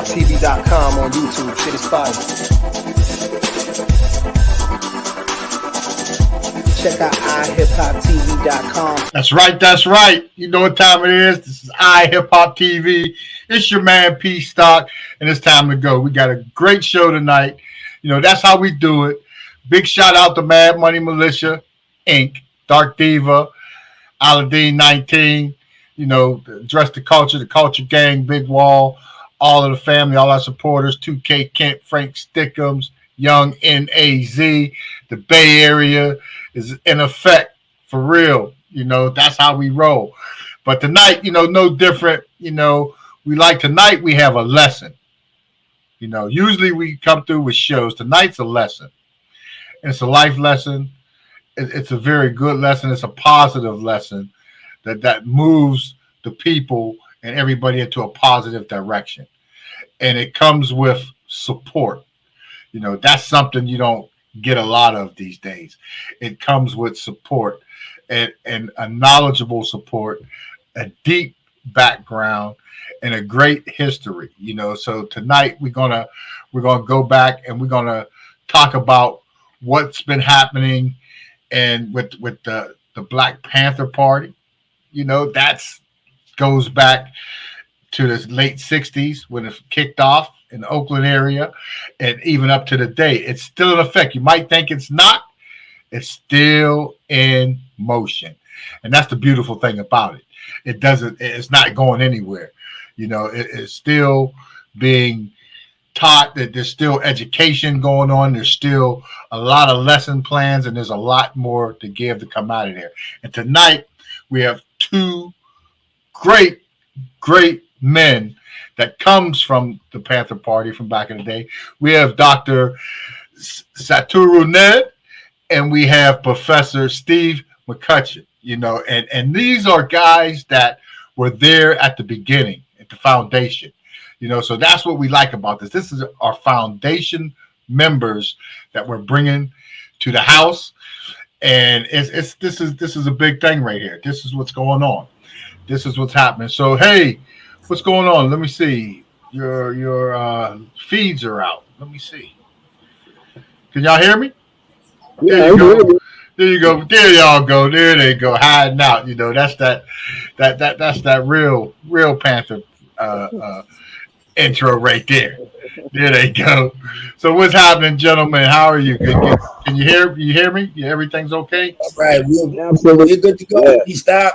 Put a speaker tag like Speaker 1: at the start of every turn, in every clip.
Speaker 1: iHipHopTV.com on YouTube. Shit is fire. Check out iHipHopTV.com.
Speaker 2: That's right. That's right. You know what time it is. This is iHipHopTV. It's your man P Stock, and it's time to go. We got a great show tonight. You know, that's how we do it. Big shout out to Mad Money Militia, Inc., Dark Diva, Aladdin 19, you know, Dress the Culture Gang, Big Wall, all of the family, all our supporters, 2K Kent, Frank Stickums, Young NAZ. The Bay Area is in effect, for real. You know, that's how we roll. But tonight, you know, no different. You know, tonight we have a lesson. You know, usually we come through with shows. Tonight's a lesson. It's a life lesson. It's a very good lesson. It's a positive lesson that moves the people and everybody into a positive direction. And it comes with support. You know, that's something you don't get a lot of these days. It comes with support and a knowledgeable support, a deep background, and a great history. You know, so tonight we're gonna go back and we're gonna talk about what's been happening and with the Black Panther Party. You know, that's goes back to the late 60s when it kicked off in the Oakland area, and even up to the day. It's still in effect. You might think it's not. It's still in motion. And that's the beautiful thing about it. It's not going anywhere. You know, it's still being taught, that there's still education going on. There's still a lot of lesson plans, and there's a lot more to give to come out of there. And tonight we have two great men that comes from the Panther Party from back in the day. We have Dr. Saturu Ned, and we have Professor Steve McCutchen. You know, and these are guys that were there at the beginning, at the foundation. You know, so that's what we like about this. This is our foundation members that we're bringing to the house, and this is a big thing right here. This is what's going on. This is what's happening. So hey, what's going on? Let me see. Your feeds are out. Let me see. Can y'all hear me? There you go. There you go. There y'all go. There they go. Hiding out. You know, that's that real Panther intro right there. There they go. So what's happening, gentlemen? How are you? Can you hear me? Yeah, everything's okay?
Speaker 3: All right. We're good to go. Yeah. You stop.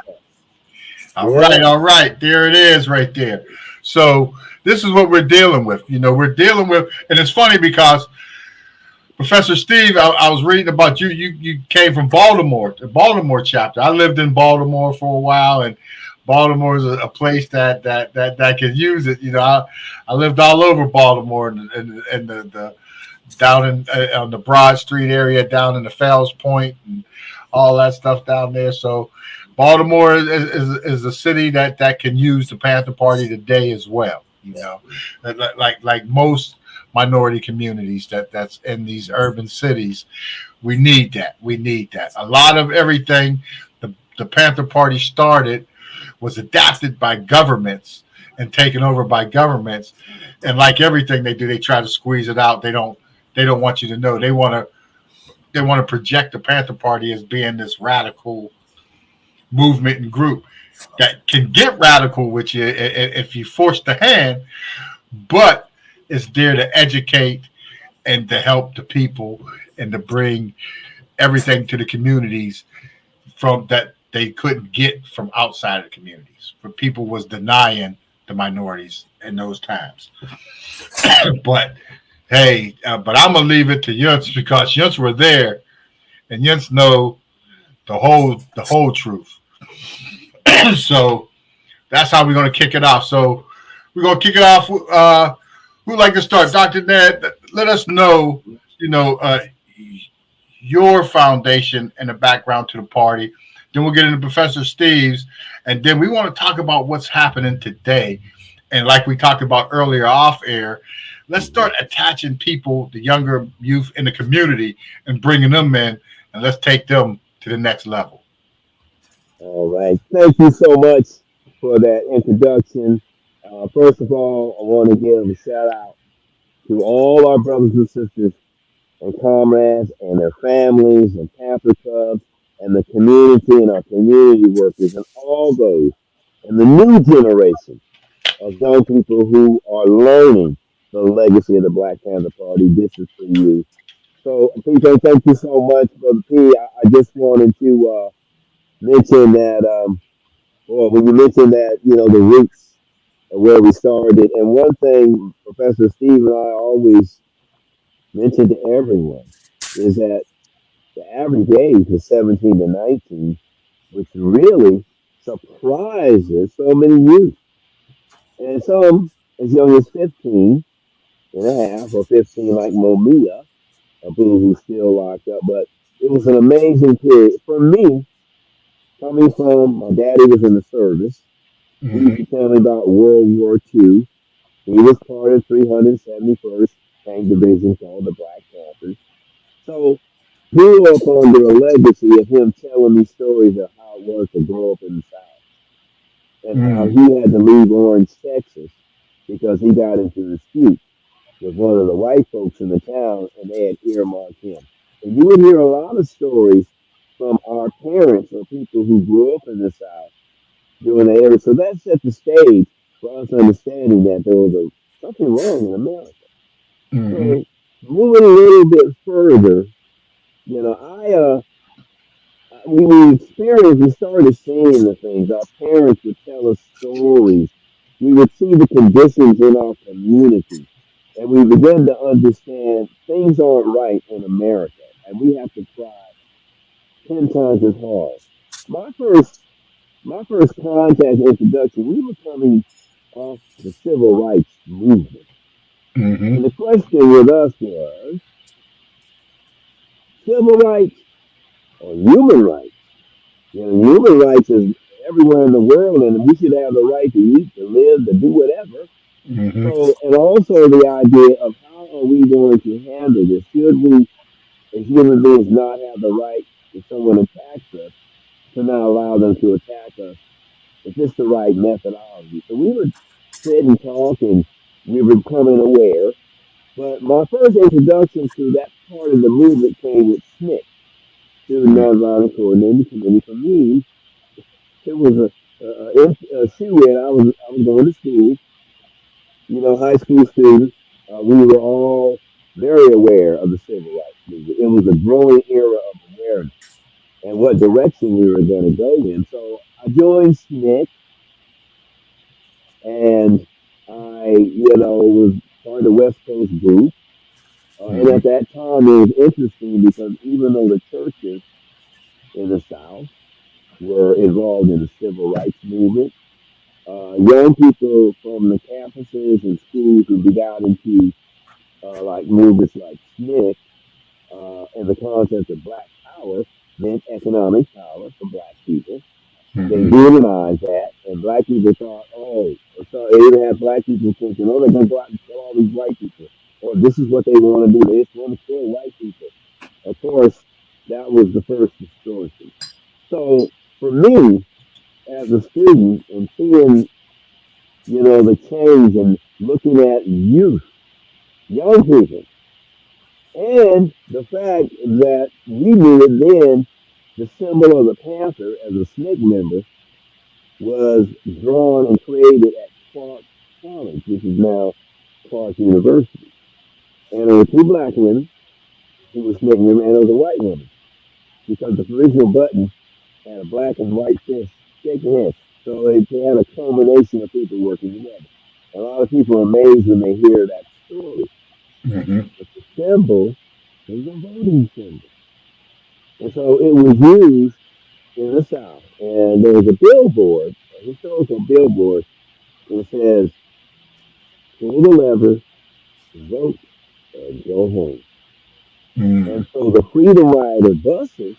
Speaker 2: All right. There it is right there. So this is what we're dealing with. You know, we're dealing with, and it's funny because Professor Steve, I was reading about you. You came from Baltimore, the Baltimore chapter. I lived in Baltimore for a while, and Baltimore is a place that can use it. You know, I lived all over Baltimore, and the down in on the Broad Street area, down in the Fells Point, and all that stuff down there. So Baltimore is a city that can use the Panther Party today as well. You know, like most minority communities that's in these urban cities, we need that. We need that. A lot of everything the Panther Party started was adapted by governments and taken over by governments, and like everything they do, they try to squeeze it out. They don't want you to know. They want to project the Panther Party as being this radical movement and group that can get radical with you if you force the hand, but it's there to educate and to help the people and to bring everything to the communities from that they couldn't get from outside of the communities. For people was denying the minorities in those times. But hey, but I'm gonna leave it to Yuns because Yuns were there, and Yuns know the whole truth. So that's how we're gonna kick it off. So we're gonna kick it off. Who'd like to start? Dr. Ned, let us know, you know, your foundation and the background to the party. Then we'll get into Professor Steve's, and then we want to talk about what's happening today. And like we talked about earlier off air, let's start attaching people, the younger youth in the community, and bringing them in, and let's take them to the next level.
Speaker 4: All right. Thank you so much for that introduction. First of all, I want to give a shout out to all our brothers and sisters and comrades and their families and Panther Clubs and the community and our community workers and all those and the new generation of young people who are learning the legacy of the Black Panther Party. This is for you. So, PK, thank you so much, Brother P. I just wanted to mention that, well, when you mentioned that, the roots of where we started, and one thing Professor Steve and I always mention to everyone is that the average age was 17 to 19, which really surprises so many youth. And some as young as 15 and a half or 15 like Momia, a boo who's still locked up. But it was an amazing period. For me, coming from my daddy was in the service. He used
Speaker 2: Mm-hmm.
Speaker 4: to tell me about World War II. He was part of 371st Tank Division called the Black Panthers. So grew up under a legacy of him telling me stories of how it was to grow up in the South and how
Speaker 2: Mm-hmm.
Speaker 4: he had to leave Orange, Texas because he got into a dispute with one of the white folks in the town and they had earmarked him. And you would hear a lot of stories from our parents or people who grew up in the South during the era. So that set the stage for us understanding that there was something wrong in America.
Speaker 2: Mm-hmm.
Speaker 4: So moving a little bit further, we experienced, we started seeing the things. Our parents would tell us stories. We would see the conditions in our community. And we began to understand things aren't right in America. And we have to try 10 times as hard. My first, my first contact introduction, we were coming off the civil rights movement.
Speaker 2: Mm-hmm.
Speaker 4: And the question with us was civil rights or human rights? Human rights is everywhere in the world, and we should have the right to eat, to live, to do whatever.
Speaker 2: Mm-hmm.
Speaker 4: So, and also the idea of how are we going to handle this? Should we, as human beings, not have the right if someone attacks us to not allow them to attack us? Is this the right methodology? So we would sit and talk, and we were becoming aware. But my first introduction to that part of the movement came with SNCC, Student Nonviolent Coordinating Committee. For me, it was a shoe in. I was going to school, high school students. We were all very aware of the civil rights movement. It was a growing era of awareness and what direction we were going to go in. So I joined SNCC, and was part of the West Coast group. And
Speaker 2: Mm-hmm.
Speaker 4: at that time, it was interesting because even though the churches in the South were involved in the civil rights movement, young people from the campuses and schools who got into like movements like SNCC and the concept of black power meant economic power for black people. They
Speaker 2: Mm-hmm.
Speaker 4: demonized that, and black people thought, oh, so they even had black people thinking, oh, they're going to go out and kill all these white people. Or this is what they want to do. They just want to kill white people. Of course, that was the first distortion. So for me, as a student and seeing, the change and looking at youth, young people, and the fact that we knew it then, the symbol of the panther as a SNCC member was drawn and created at Clark College, which is now Clark University. And there were two black women who were SNCC members, and there was a white woman because the original button had a black and white fist shaking hands. So they had a culmination of people working together. A lot of people are amazed when they hear that story.
Speaker 2: Mm-hmm.
Speaker 4: But the symbol is a voting symbol. And so it was used in the South. And there was a billboard, a historical billboard, that says, pull the lever, vote, and go home.
Speaker 2: Mm-hmm.
Speaker 4: And so the Freedom Rider buses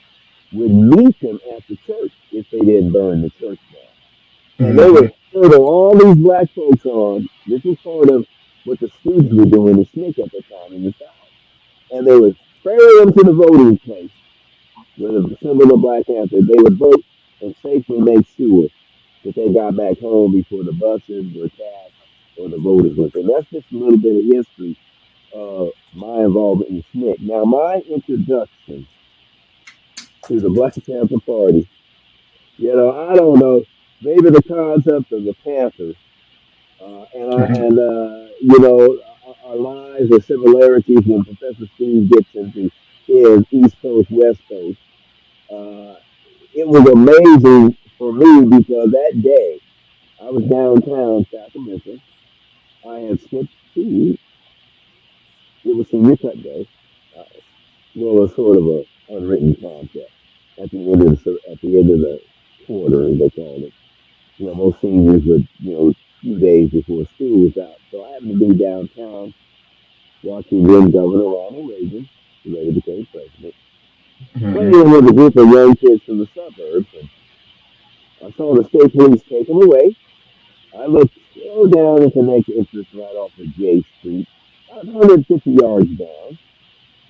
Speaker 4: would meet them at the church if they didn't burn the church down. And they
Speaker 2: Mm-hmm.
Speaker 4: would hurdle all these black folks on. This was part of what the students were doing in SNCC at the time in the South. And they would ferry them to the voting place with a symbol of Black Panther. They would vote and safely make sure that they got back home before the buses were attacked or the voters with. And that's just a little bit of history of my involvement in SNCC. Now, my introduction to the Black Panther Party, I don't know, maybe the concept of the Panthers, our lives or similarities when Professor Steve gets into his East Coast, West Coast. Uh, it was amazing for me because that day I was downtown Sacramento. I had skipped school. It was senior cut day. Uh, well, it's sort of a unwritten concept at the end of the quarter, as they call it. Most seniors would, few days before school was out. So I happened to be downtown watching then Governor Ronald Reagan, who later became president, playing with a group of young kids from the suburbs. And I saw the state police take them away. I looked so down at the next entrance right off of J Street, about 150 yards down,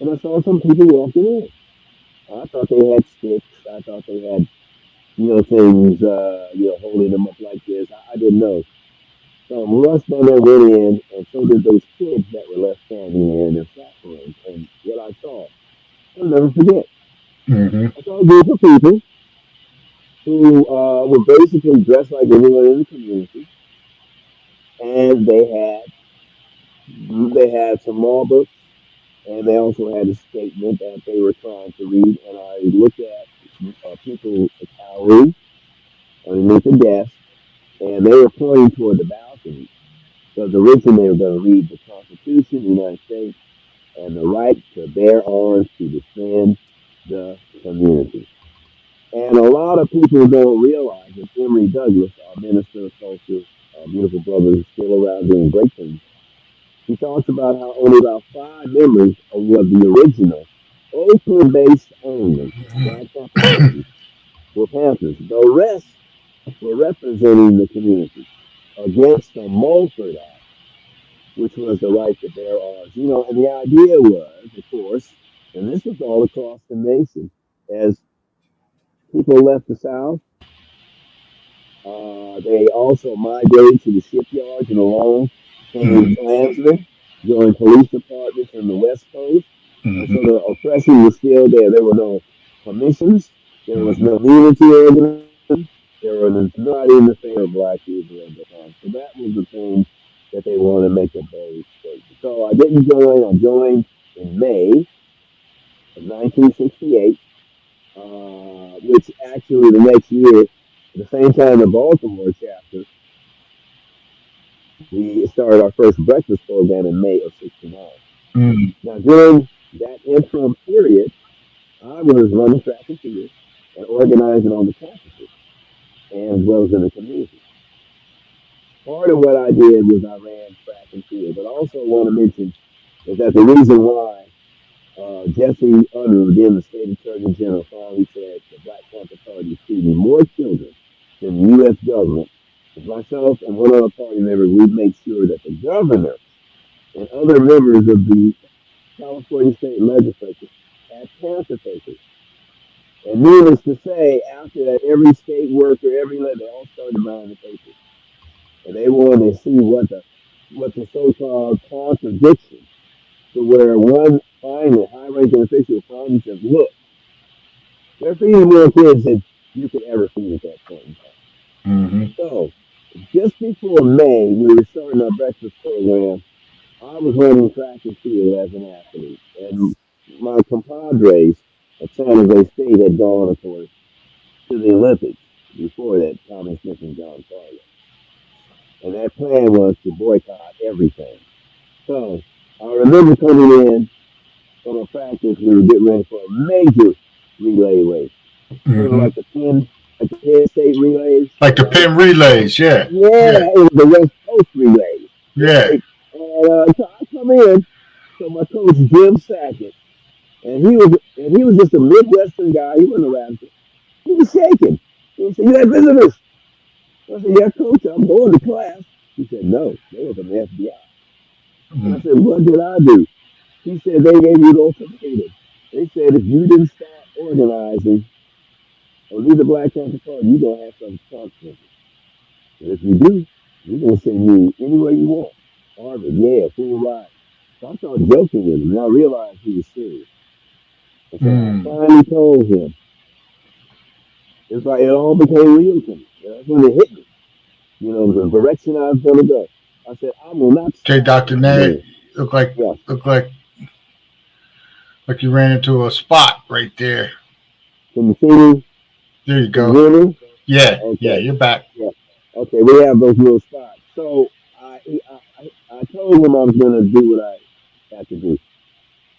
Speaker 4: and I saw some people walking in. I thought they had sticks. I thought they had, things, holding them up like this. I didn't know. So rushed down there, went in, and so did those kids that were left standing there in their platforms. And what I saw, I'll never forget.
Speaker 2: Mm-hmm.
Speaker 4: I saw a group of people who were basically dressed like everyone in the community, and they had some law books, and they also had a statement that they were trying to read. And I looked at people cowering underneath the desk, and they were pointing toward the balcony. Because originally they were going to read the Constitution of the United States and the right to bear arms to defend the community. And a lot of people don't realize that Emory Douglas, our minister of culture, our beautiful brother who's still around doing great things, he talks about how only about 5 members of the original Oakland-based only Black Panther Party were Panthers. The rest were representing the community against the Mulford Act, which was the right to bear arms. And the idea was, of course, and this was all across the nation, as people left the South, they also migrated to the shipyards and along came Klansmen, joined police departments on the West Coast. And so the oppression was still there. There were no commissions. There was no unity organization. There was nobody in the favor of black people at the time. So that was the thing that they wanted to make a bold statement. So I didn't join. I joined in May of 1968, which actually the next year, at the same time, the Baltimore chapter, we started our first breakfast program in May of '69. Now, during that interim period, I was running track and field and organizing on the campuses and as well as in the community. Part of what I did was I ran track and field, but I also want to mention is that the reason why Jesse Unruh, then the state attorney general, finally said the Black Panther Party is feeding more children than the U.S. government. As myself and one other party member, we make sure that the governor and other members of the California state legislature had Panther papers. And needless to say, after that, every state worker, they all started buying the papers. And they wanted to see what the so-called contradiction to where one finally, high-ranking official finally says, look, they're feeding more kids than you could ever feed at that point in time. So, just before May, we were starting our breakfast program. I was running track and field as an athlete. And my compadres at San Jose State had gone, of course, to the Olympics before that, Thomas Smith and John Farley. And that plan was to boycott everything. So I remember coming in from a practice, we were getting ready for a major relay race. Sort of like the Penn State relays.
Speaker 2: Like the Penn relays, yeah.
Speaker 4: Yeah, it was the West Coast relays.
Speaker 2: Yeah.
Speaker 4: Right? And so I come in, so my coach Jim Sackett, and he was just a Midwestern guy. He wasn't a radical. He was shaking. He said, "You have visitors." I said, "Yeah, coach, I'm going to class." He said, "No, they were from the FBI." And I said, "What did I do?" He said, "They gave you the ultimatum. They said if you didn't start organizing or leave the Black Panther Party, you're going to have some consequences. And if you do, We're gonna send you anywhere you want. Harvard, yeah, full ride. So I started joking with him, and I realized he was serious. And so I
Speaker 2: Mm.
Speaker 4: finally told him, it's like it all became real to me. That's when it hit me. The direction I was gonna go. I said, I will not
Speaker 2: Okay,
Speaker 4: stop
Speaker 2: Dr.
Speaker 4: this
Speaker 2: Ned,
Speaker 4: man.
Speaker 2: look like
Speaker 4: Yeah,
Speaker 2: look like like you ran into a spot right there.
Speaker 4: can you see me?
Speaker 2: There you
Speaker 4: Can you
Speaker 2: go.
Speaker 4: hear me?
Speaker 2: Yeah,
Speaker 4: Okay,
Speaker 2: you're back.
Speaker 4: yeah. Okay, we have those little spots. So I told him I was gonna do what I had to do.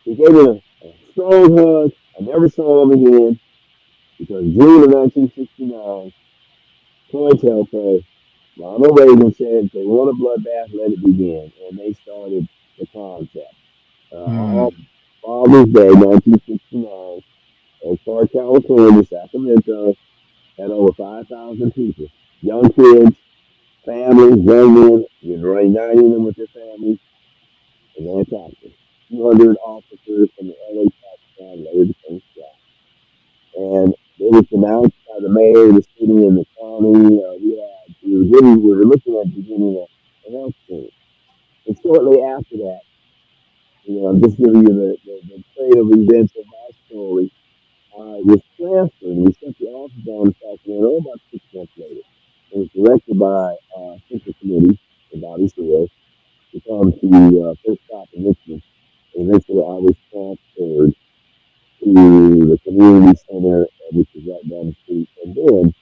Speaker 4: He gave me a strong hug. I never saw him again because June of 1969, COINTELPRO, Ronald Reagan said, if they want a bloodbath, let it begin. And they started the concept.
Speaker 2: Mm.
Speaker 4: All Father's Day, 1969, in Clark, California, Sacramento, had over 5,000 people. Young kids, families, young men, reuniting them with their families, and Antarctica. 200 officers from the LA Pakistan later became shot. And it was announced by the mayor of the city and the county. We were looking at beginning a health care. And shortly after that, I'm just giving you the train of events of my story. Was transferred. We sent the office down to Sacramento about 6 months later. It was directed by Central Committee and Bobby Seale to come to first stop in Richmond. And eventually I was transferred to the community center, which is right down the street. And then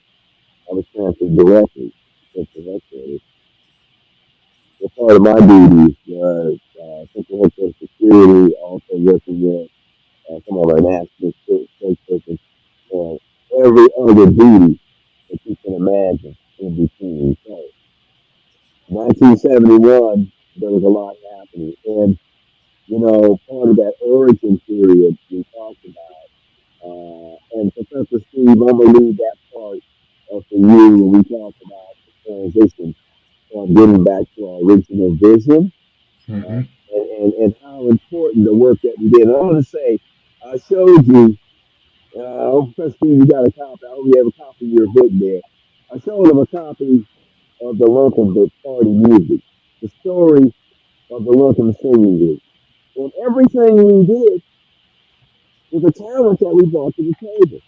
Speaker 4: I was transferred directly to Central Headquarters. So part of my duties was Central Headquarters security, also working with some of our national spokespersons, and every other duty that you can imagine in between. So, 1971, there was a lot happening. And, part of that origin period we talked about, and Professor Steve, I'm going to leave that part of for you when we talk about the transition from getting back to our original vision uh,
Speaker 2: Mm-hmm.
Speaker 4: and how important the work that we did. And I want to say, I showed you, I hope, Professor Steve, you got a copy. I hope you have a copy of your book there. I showed him a copy of the Lincoln Party music, the story of the Lincoln Singing Group. And everything we did was a talent that we brought to the table.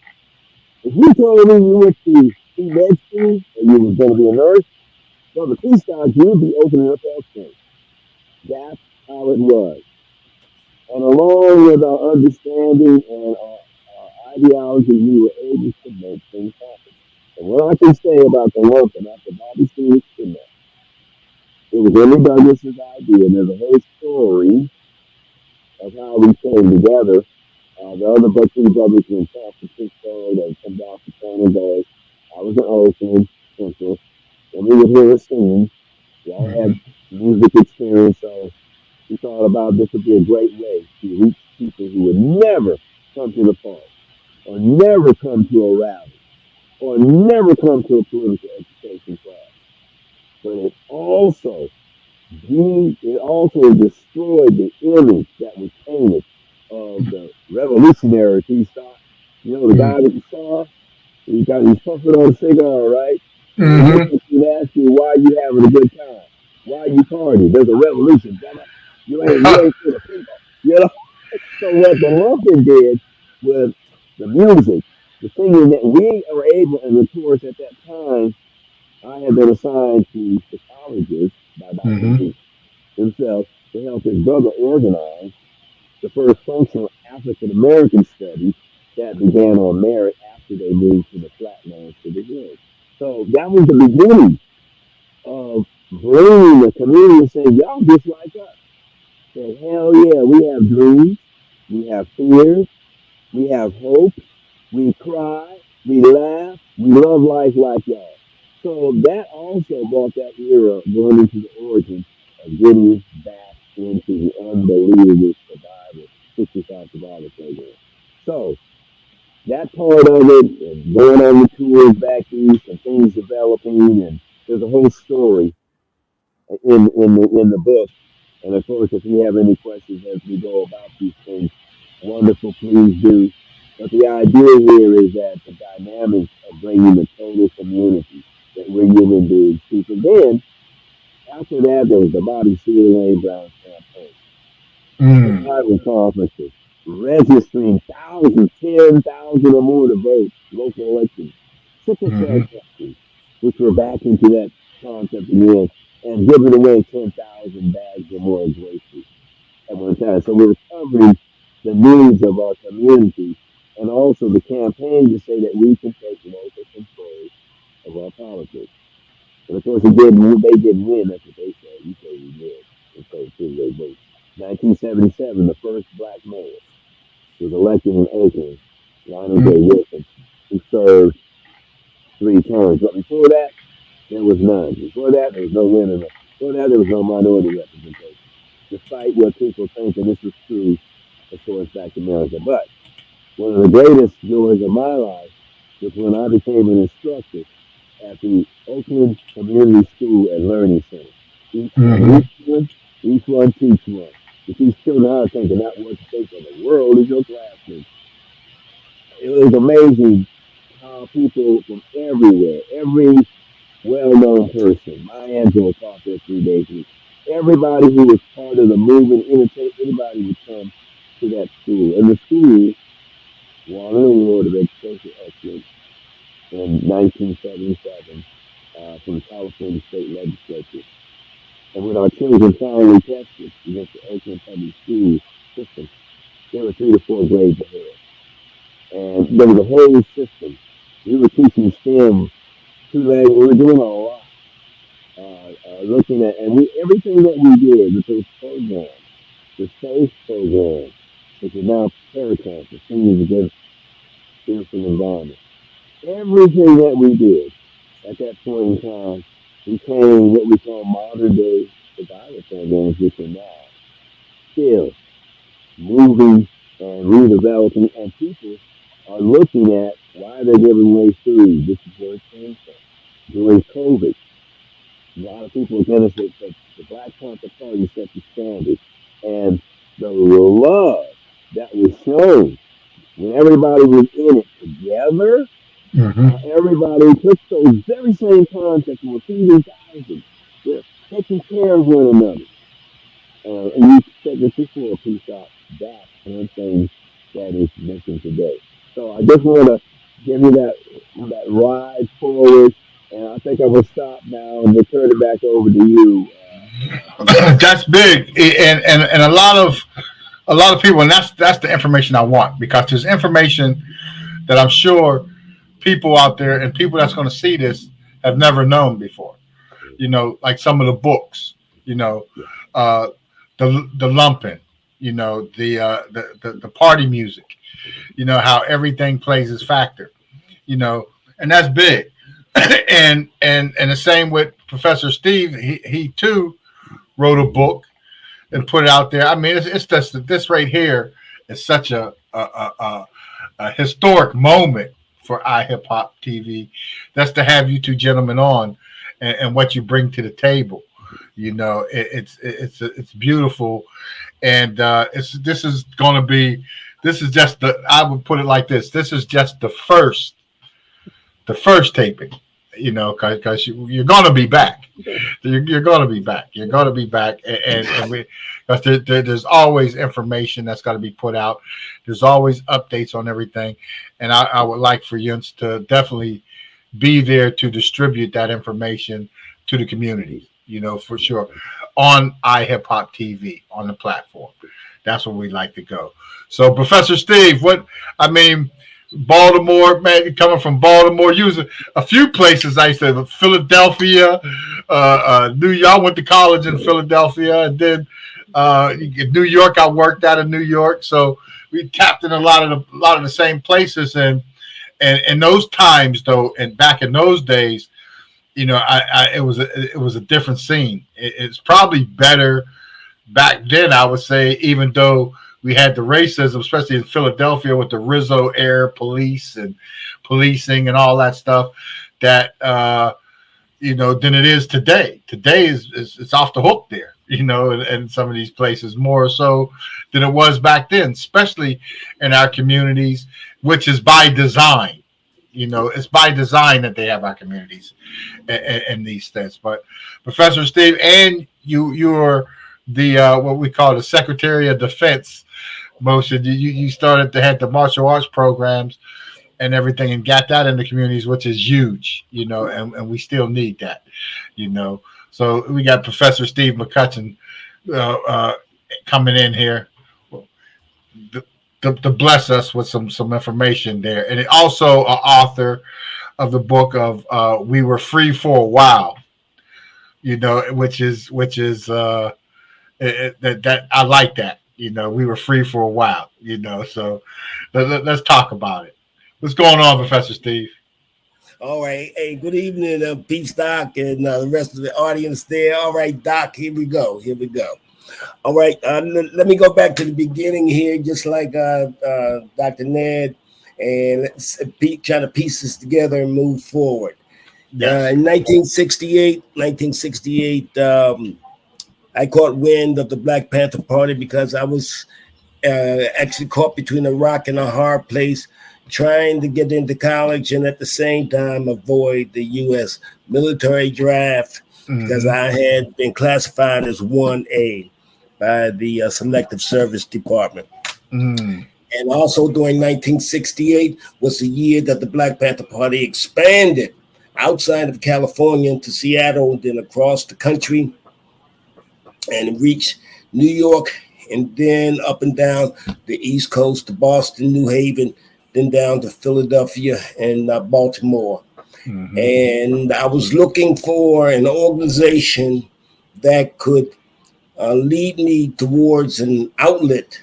Speaker 4: If you told me you went to med school and you was going to be a nurse, well, the Peace Stars, you would be opening up health clinics. That's how it was. And along with our understanding and our ideology, we were able to make things happen. And what I can say about the Lincoln after Bobby Seale was, it was Henry Douglas's idea. And there's a whole story of how we came together. The other Buckley brothers were in San Francisco. They come down from San Jose. I was in Oakland, Central. And we would hear us sing. We all
Speaker 2: Mm-hmm.
Speaker 4: had music experience. So we thought about this would be a great way to reach people who would never come to the park or never come to a rally or never come to a political education class. But it also destroyed the image that was painted of the revolutionary peace thought. The guy with the star, he's puffing on a cigar, right? And he looks
Speaker 2: Mm-hmm.
Speaker 4: at you and asks you why you having a good time, why you partying. There's a revolution, damn it. You ain't for the people. So what the Lincoln did with the music, the singing that we were able, and of course at that time I had been assigned to psychologists by Dr.
Speaker 2: Mm-hmm.
Speaker 4: D himself to help his brother organize the first functional African American study that began on merit after they moved to the flatlands to the hills. So that was the beginning of bringing the community and saying, y'all just like us. Say, hell yeah, we have dreams, we have fears, we have hopes, we cry, we laugh, we love life like y'all. So that also brought that era going into the origin of getting back into the unbelievable survival, 65 survival program. So that part of it, and going on the tours back east and things developing, and there's a whole story in the book. And of course, if you have any questions as we go about these things, wonderful, please do. But the idea here is that the dynamics of bringing the total community that we're human beings to. So then After that, there was the Bobby Sealy Brown campaign.
Speaker 2: Mm.
Speaker 4: Private conferences, registering thousands, 10,000 or more to vote, local elections, sickle cell testing, which we're back into that concept again, and giving away 10,000 bags or more of groceries at one time. So we're covering the needs of our community and also the campaign to say that we can take local control of our politics. And of course, they did win, that's what they said. We say we did. And so, too, they voted. 1977, the first black mayor was elected in Oakland, Lionel J. Wilson, who served 3 terms. But before that, there was none. Before that, there was no women. Before that, there was no minority representation. Despite what people think, and this is true as far as Black America. But one of the greatest joys of my life was when I became an instructor at the Oakland Community School and Learning Center. Each one teach one. To teach children how to think and not what to think of the world is your classroom. It was amazing how people from everywhere, every well-known person, Maya Angelou taught there 3 days a week. Everybody who was part of the movement, anybody would come to that school. And the school won an award of education excellence in 1977 from the California State Legislature. And when our children finally tested against the Oakland Public School system, they were 3 to 4 grades ahead. And there was a whole system. We were teaching STEM 2 languages. We were doing a lot. Looking at, and everything that we did with those programs, the SAFE program, which is now Paracamp, the Seniors Against Fearful Environment, everything that we did at that point in time became what we call modern day survival programs, which are now still moving and redeveloping, and people are looking at why they're giving away food. This is where it came from. During COVID, a lot of people are going to say that the Black Panther Party set the standard, and the love that was shown when everybody was in it together. Everybody took those very same concepts and were feeding thousands. They're taking care of one another. And you said this before, please stop. That's one thing that is missing today. So I just want to give you that ride forward, and I think I will stop now and we'll turn it back over to you.
Speaker 2: That's big, and a lot of people, and that's the information I want, because there's information that I'm sure people out there and people that's going to see this have never known before. You know, like some of the books. You know, the lumping. You know, the party music. You know, how everything plays its factor. You know, and that's big. and the same with Professor Steve. He too wrote a book and put it out there. I mean, it's just this right here is such a historic moment for iHipHopTV. That's to have you 2 gentlemen on and what you bring to the table. You know, it's beautiful, and this is just I would put it like this. This is just the first taping. You know, because you're going to be back. You're going to be back. You're going to be back, and because there's always information that's got to be put out. There's always updates on everything, and I would like for you to definitely be there to distribute that information to the community. You know, for sure, on iHipHopTV on the platform. That's where we like to go. So, Professor Steve, Baltimore, man, coming from Baltimore, using a few places. I said Philadelphia, New York. I went to college in Philadelphia, and then New York. I worked out of New York, so we tapped in a lot of the same places. And in those times, though, and back in those days, you know, it was a different scene. It's probably better back then, I would say, even though we had the racism, especially in Philadelphia with the Rizzo Air Police and policing and all that stuff, that you know, than it is today. Today it's off the hook there, you know, in some of these places, more so than it was back then, especially in our communities, which is by design. You know, it's by design that they have our communities in these things. But Professor Steve, and you're the what we call the Secretary of Defense. Motion. You started to have the martial arts programs and everything, and got that in the communities, which is huge. You know, and we still need that. You know, so we got Professor Steve McCutchen coming in here to bless us with some information there, and also an author of the book of "We Were Free for a While," you know, which is that I like that. You know, we were free for a while. You know, so let's talk about it. What's going on, Professor Steve?
Speaker 3: All right. Hey, good evening, Pete Stock, and the rest of the audience there. All right, Doc, here we go. All right, let me go back to the beginning here, just like Dr. Ned, and let's try to piece this together and move forward. Yes. In 1968, I caught wind of the Black Panther Party because I was actually caught between a rock and a hard place, trying to get into college and at the same time avoid the U.S. military draft because I had been classified as 1A by the Selective Service Department. And also during 1968 was the year that the Black Panther Party expanded outside of California into Seattle and then across the country and reached New York and then up and down the East Coast to Boston, New Haven, then down to Philadelphia and Baltimore. And I was looking for an organization that could lead me towards an outlet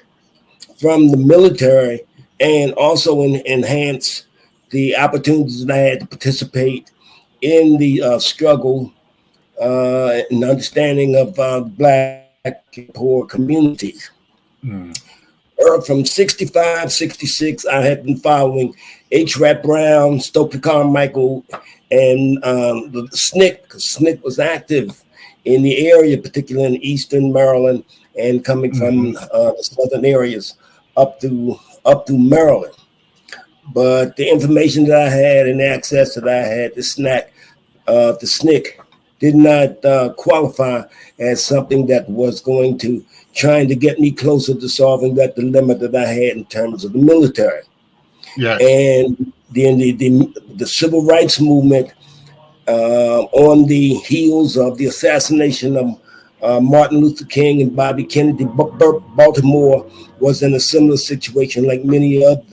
Speaker 3: from the military and also enhance the opportunities that I had to participate in the struggle and understanding of Black poor communities. From 65, 66, I had been following H. Rap Brown, Stokely Carmichael, and the SNCC, because SNCC was active in the area, particularly in eastern Maryland and coming from the southern areas up through Maryland. But the information that I had and the access that I had to SNCC did not qualify as something that was going to trying to get me closer to solving that dilemma that I had in terms of the military.
Speaker 2: Yes.
Speaker 3: And then the civil rights movement on the heels of the assassination of Martin Luther King and Bobby Kennedy, Baltimore was in a similar situation like many of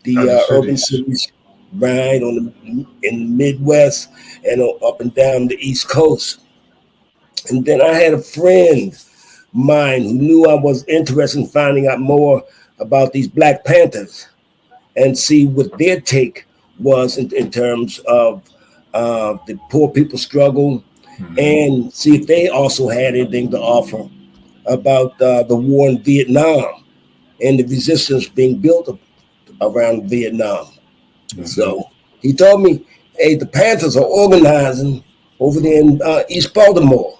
Speaker 3: the urban cities, right, in the Midwest and up and down the East Coast. And then I had a friend of mine who knew I was interested in finding out more about these Black Panthers and see what their take was in terms of the poor people struggle, and see if they also had anything to offer about the war in Vietnam and the resistance being built around Vietnam. So he told me, hey, the Panthers are organizing over there in East Baltimore.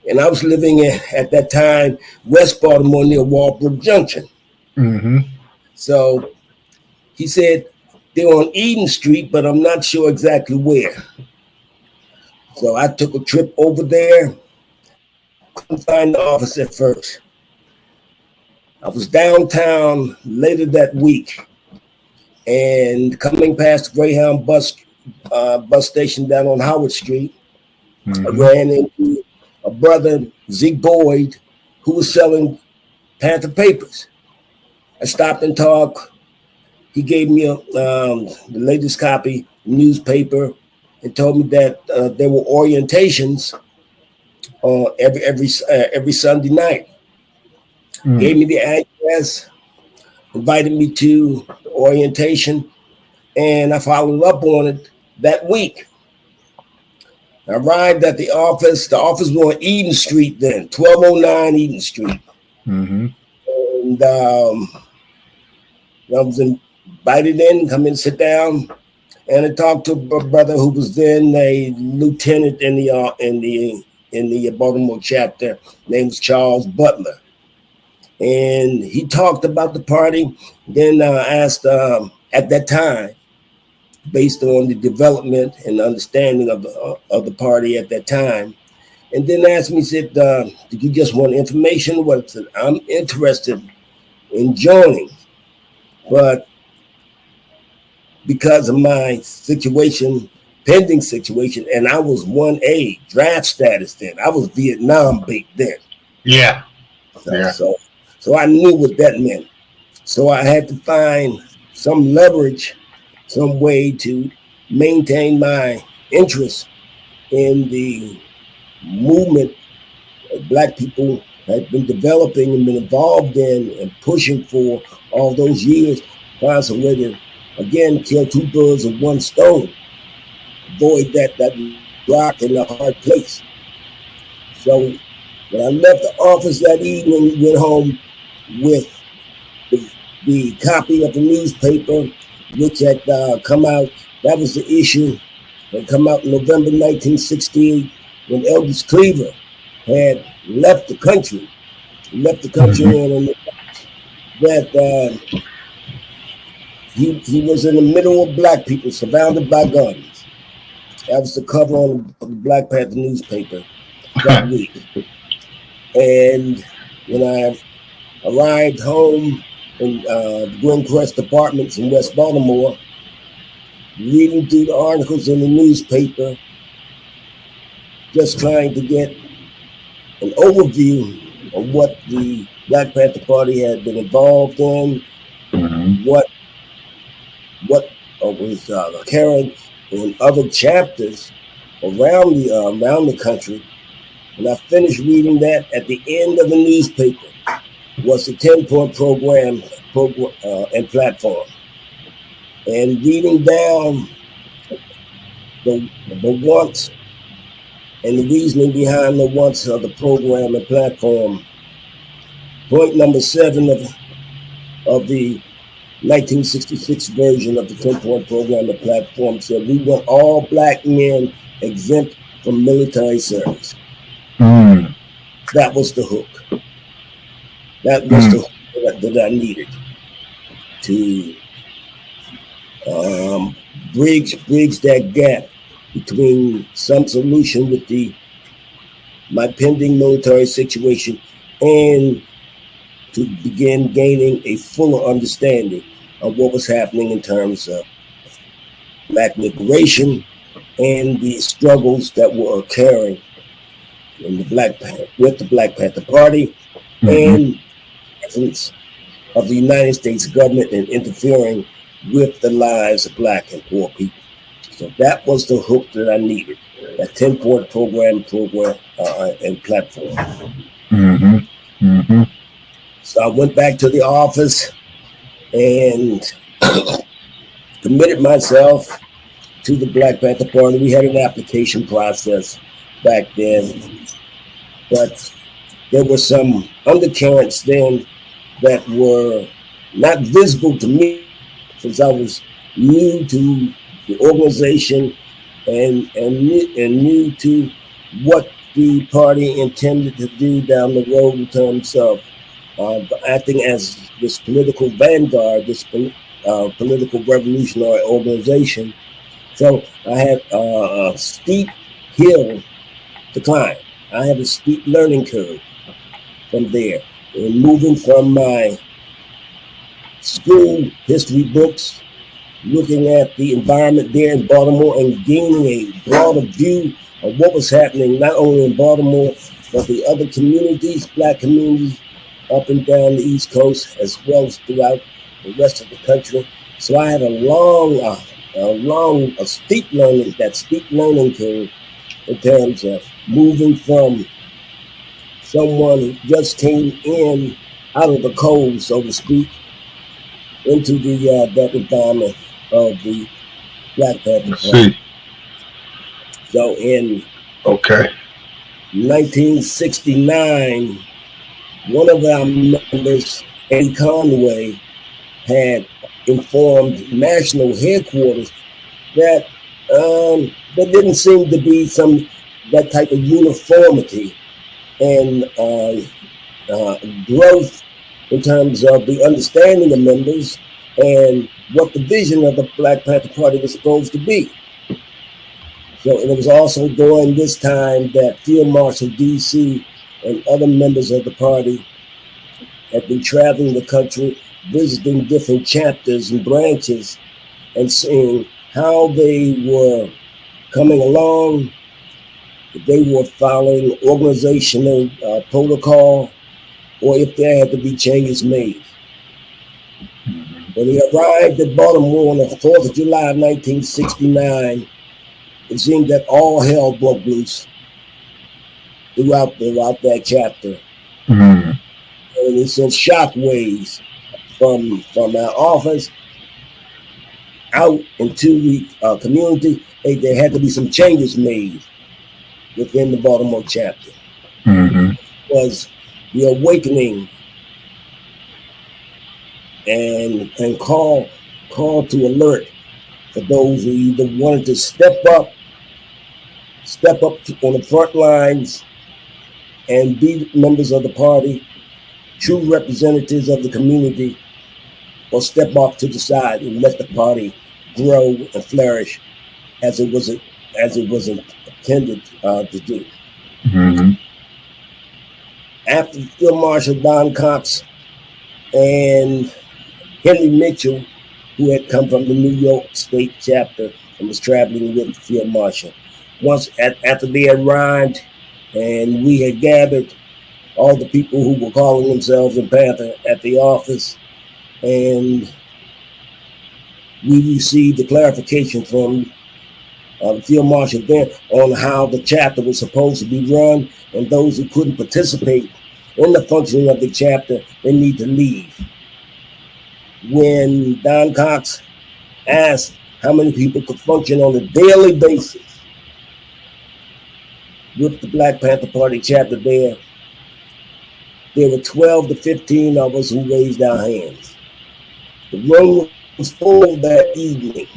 Speaker 3: And I was living at that time, West Baltimore near Walbrook Junction. So he said, they're on Eden Street, but I'm not sure exactly where. So I took a trip over there. Couldn't find the office at first. I was downtown later that week, and coming past the Greyhound bus station down on Howard Street, I ran into a brother, Zeke Boyd, who was selling Panther papers. I stopped and talked. He gave me the latest copy newspaper and told me that there were orientations every Sunday night. Gave me the address, invited me to the orientation, and I followed up on it that week. I arrived at the office. The office was on Eden Street then, 1209 Eden Street. And I was invited in, come in, sit down, and I talked to a brother who was then a lieutenant in the Baltimore chapter. Name was Charles Butler, and he talked about the party. Then I asked at that time based on the development and understanding of the party at that time. And then asked me, said, "Did you just want information?" Well, I said, "I'm interested in joining, but because of my situation, pending situation, and I was 1A draft status then. I was Vietnam bait then.
Speaker 2: Yeah.
Speaker 3: So I knew what that meant. So I had to find some leverage, some way to maintain my interest in the movement that Black people had been developing and been involved in and pushing for all those years. Find some way to, again, kill two birds with one stone. Avoid that rock in the hard place. So when I left the office that evening, went home with the copy of the newspaper, which had come out. That was the issue that come out in November 1968 when Eldridge Cleaver had left the country. And that he was in the middle of Black people, surrounded by guns. That was the cover on the Black Panther newspaper that week. And when I arrived home in Glencrest Apartments in West Baltimore, reading through the articles in the newspaper, just trying to get an overview of what the Black Panther Party had been involved in, what was carried in other chapters around the country. And I finished reading that. At the end of the newspaper was a 10-point program and platform. And reading down the wants and the reasoning behind the wants of the program and platform. Point number 7 of the 1966 version of the 10-point program and platform said, "We want all Black men exempt from military service." That was the hook. That was the hook that I needed to bridge that gap between some solution with my pending military situation and to begin gaining a fuller understanding of what was happening in terms of Black liberation and the struggles that were occurring in with the Black Panther Party and the presence of the United States government in interfering with the lives of Black and poor people. So that was the hook that I needed, that 10-point program and platform. So I went back to the office and committed myself to the Black Panther Party. We had an application process back then, but there were some undercurrents then that were not visible to me since I was new to the organization and new to what the party intended to do down the road in terms of acting as this political vanguard, this political revolutionary organization. So I had a steep hill to climb. I had a steep learning curve from there. And moving from my school history books, looking at the environment there in Baltimore and gaining a broader view of what was happening, not only in Baltimore, but the other communities, Black communities, up and down the East Coast, as well as throughout the rest of the country. So I had a steep learning curve in terms of moving from someone who just came in out of the cold, so to speak, into that environment of the Black Panther Party. So in 1969, one of our members, Eddie Conway, had informed national headquarters that there didn't seem to be that type of uniformity and growth in terms of the understanding of members and what the vision of the Black Panther Party was supposed to be. So, and it was also during this time that Field Marshal DC and other members of the party had been traveling the country, visiting different chapters and branches, and seeing how they were coming along, if they were following organizational protocol, or if there had to be changes made. When he arrived at Baltimore on the 4th of July, 1969, it seemed that all hell broke loose throughout that chapter. And it sent shockwaves from our office out into the community. There had to be some changes made within the Baltimore chapter. Was the awakening and call to alert for those who either wanted to step up on the front lines and be members of the party, true representatives of the community, or step off to the side and let the party grow and flourish as it was intended to do. After Field Marshal Don Cox and Henry Mitchell, who had come from the New York State chapter and was traveling with the Field Marshal, after they arrived and we had gathered all the people who were calling themselves in Panther at the office, and we received the clarification from the Field Marshal then on how the chapter was supposed to be run, and those who couldn't participate in the functioning of the chapter, they need to leave. When Don Cox asked how many people could function on a daily basis with the Black Panther Party chapter there were 12 to 15 of us who raised our hands. The room was full that evening.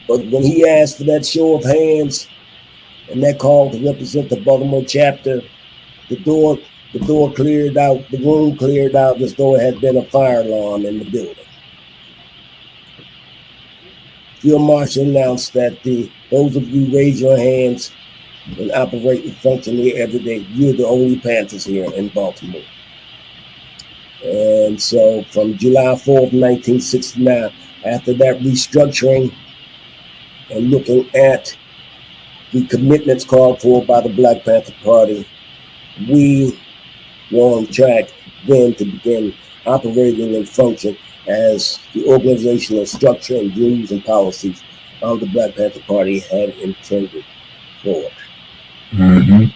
Speaker 3: But when he asked for that show of hands and that call to represent the Baltimore chapter, the door cleared out, the room cleared out as though it had been a fire alarm in the building. Field Marshal announced that those of you raise your hands and operate and function here every day, you're the only Panthers here in Baltimore. And so from July 4th, 1969, after that restructuring and looking at the commitments called for by the Black Panther Party, we were on track then to begin operating and function as the organizational structure and views and policies of the Black Panther Party had intended for. And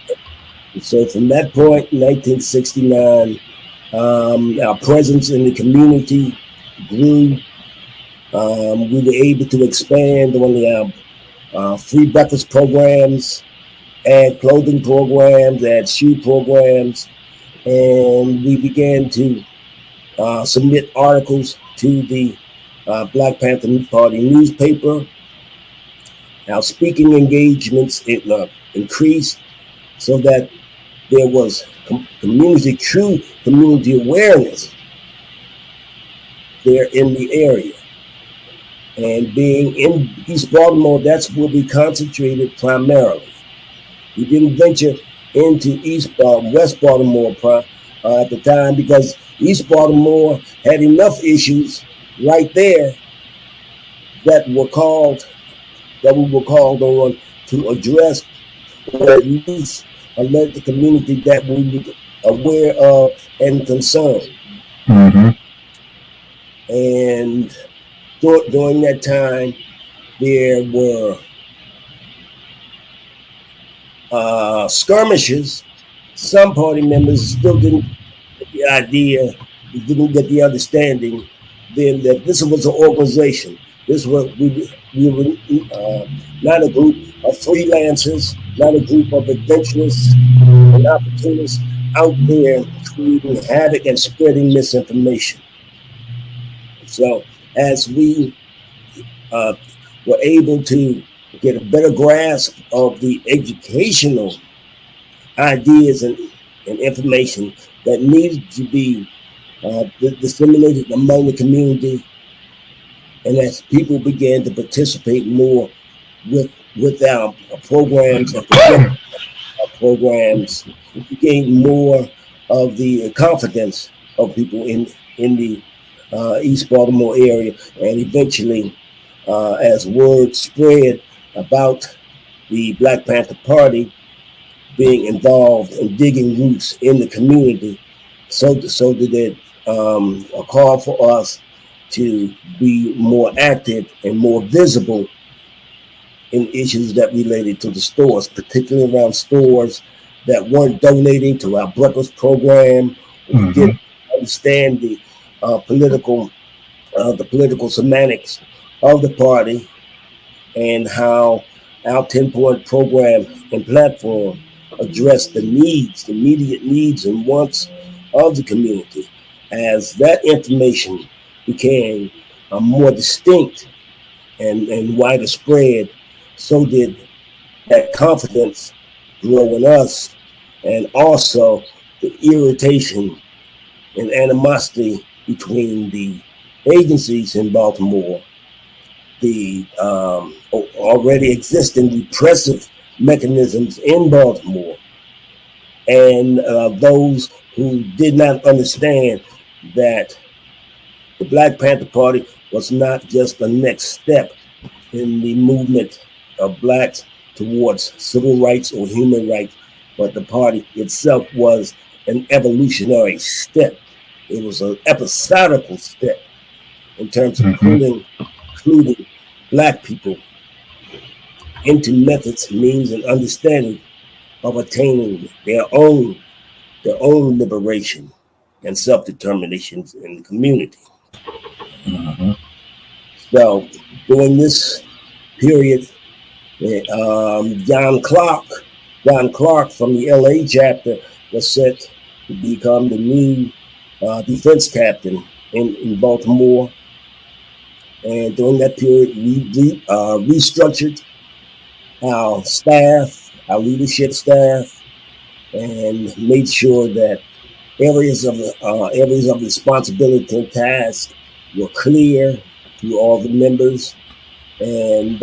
Speaker 3: so from that point in 1969, our presence in the community grew. We were able to expand on the free breakfast programs, add clothing programs, add shoe programs, and we began to submit articles to the Black Panther Party newspaper. Our speaking engagements increased so that there was true community awareness there in the area. And being in East Baltimore, that's where we concentrated primarily. We didn't venture into West Baltimore at the time because East Baltimore had enough issues right there that we were called on to address, or at least alert the community that we were aware of and concerned. And during that time, there were skirmishes. Some party members still didn't get the idea, didn't get the understanding then that this was an organization. We were not a group of freelancers, not a group of adventurers and opportunists out there creating havoc and spreading misinformation. So as we were able to get a better grasp of the educational ideas and information that needed to be disseminated among the community, and as people began to participate more with our programs and our programs, we gained more of the confidence of people in the East Baltimore area, and eventually, as word spread about the Black Panther Party being involved in digging roots in the community, so did it a call for us to be more active and more visible in issues that related to the stores, particularly around stores that weren't donating to our breakfast program, or didn't understand the political semantics of the party, and how our 10-point program and platform addressed the needs, the immediate needs and wants of the community. As that information became more distinct and wider spread, so did that confidence grow in us, and also the irritation and animosity between the agencies in Baltimore, the already existing repressive mechanisms in Baltimore, and those who did not understand that the Black Panther Party was not just the next step in the movement of blacks towards civil rights or human rights, but the party itself was an evolutionary step. It was an episodical step in terms of including Black people into methods, means, and understanding of attaining their own liberation and self-determination in the community. So during this period, John Clark from the LA chapter was set to become the new defense captain in Baltimore. And during that period, we restructured our staff, our leadership staff, and made sure that areas of responsibility and task were clear to all the members, and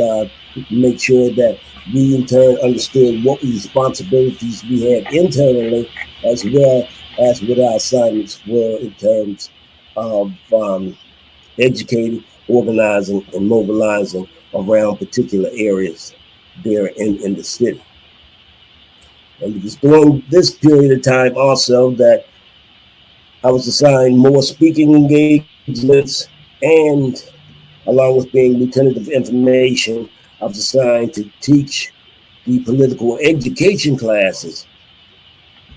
Speaker 3: make sure that we in turn understood what responsibilities we had internally, as well as what our assignments were in terms of educating, organizing, and mobilizing around particular areas there in the city. And it was during this period of time also that I was assigned more speaking engagements, and along with being lieutenant of information, I was assigned to teach the political education classes,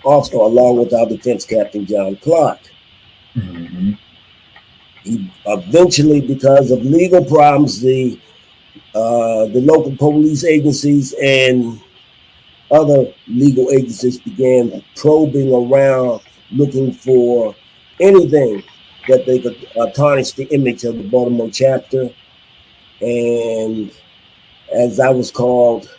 Speaker 3: also along with our defense captain, John Clark. He eventually, because of legal problems, the local police agencies and other legal agencies began probing around, looking for anything that they could tarnish the image of the Baltimore chapter. And as I was called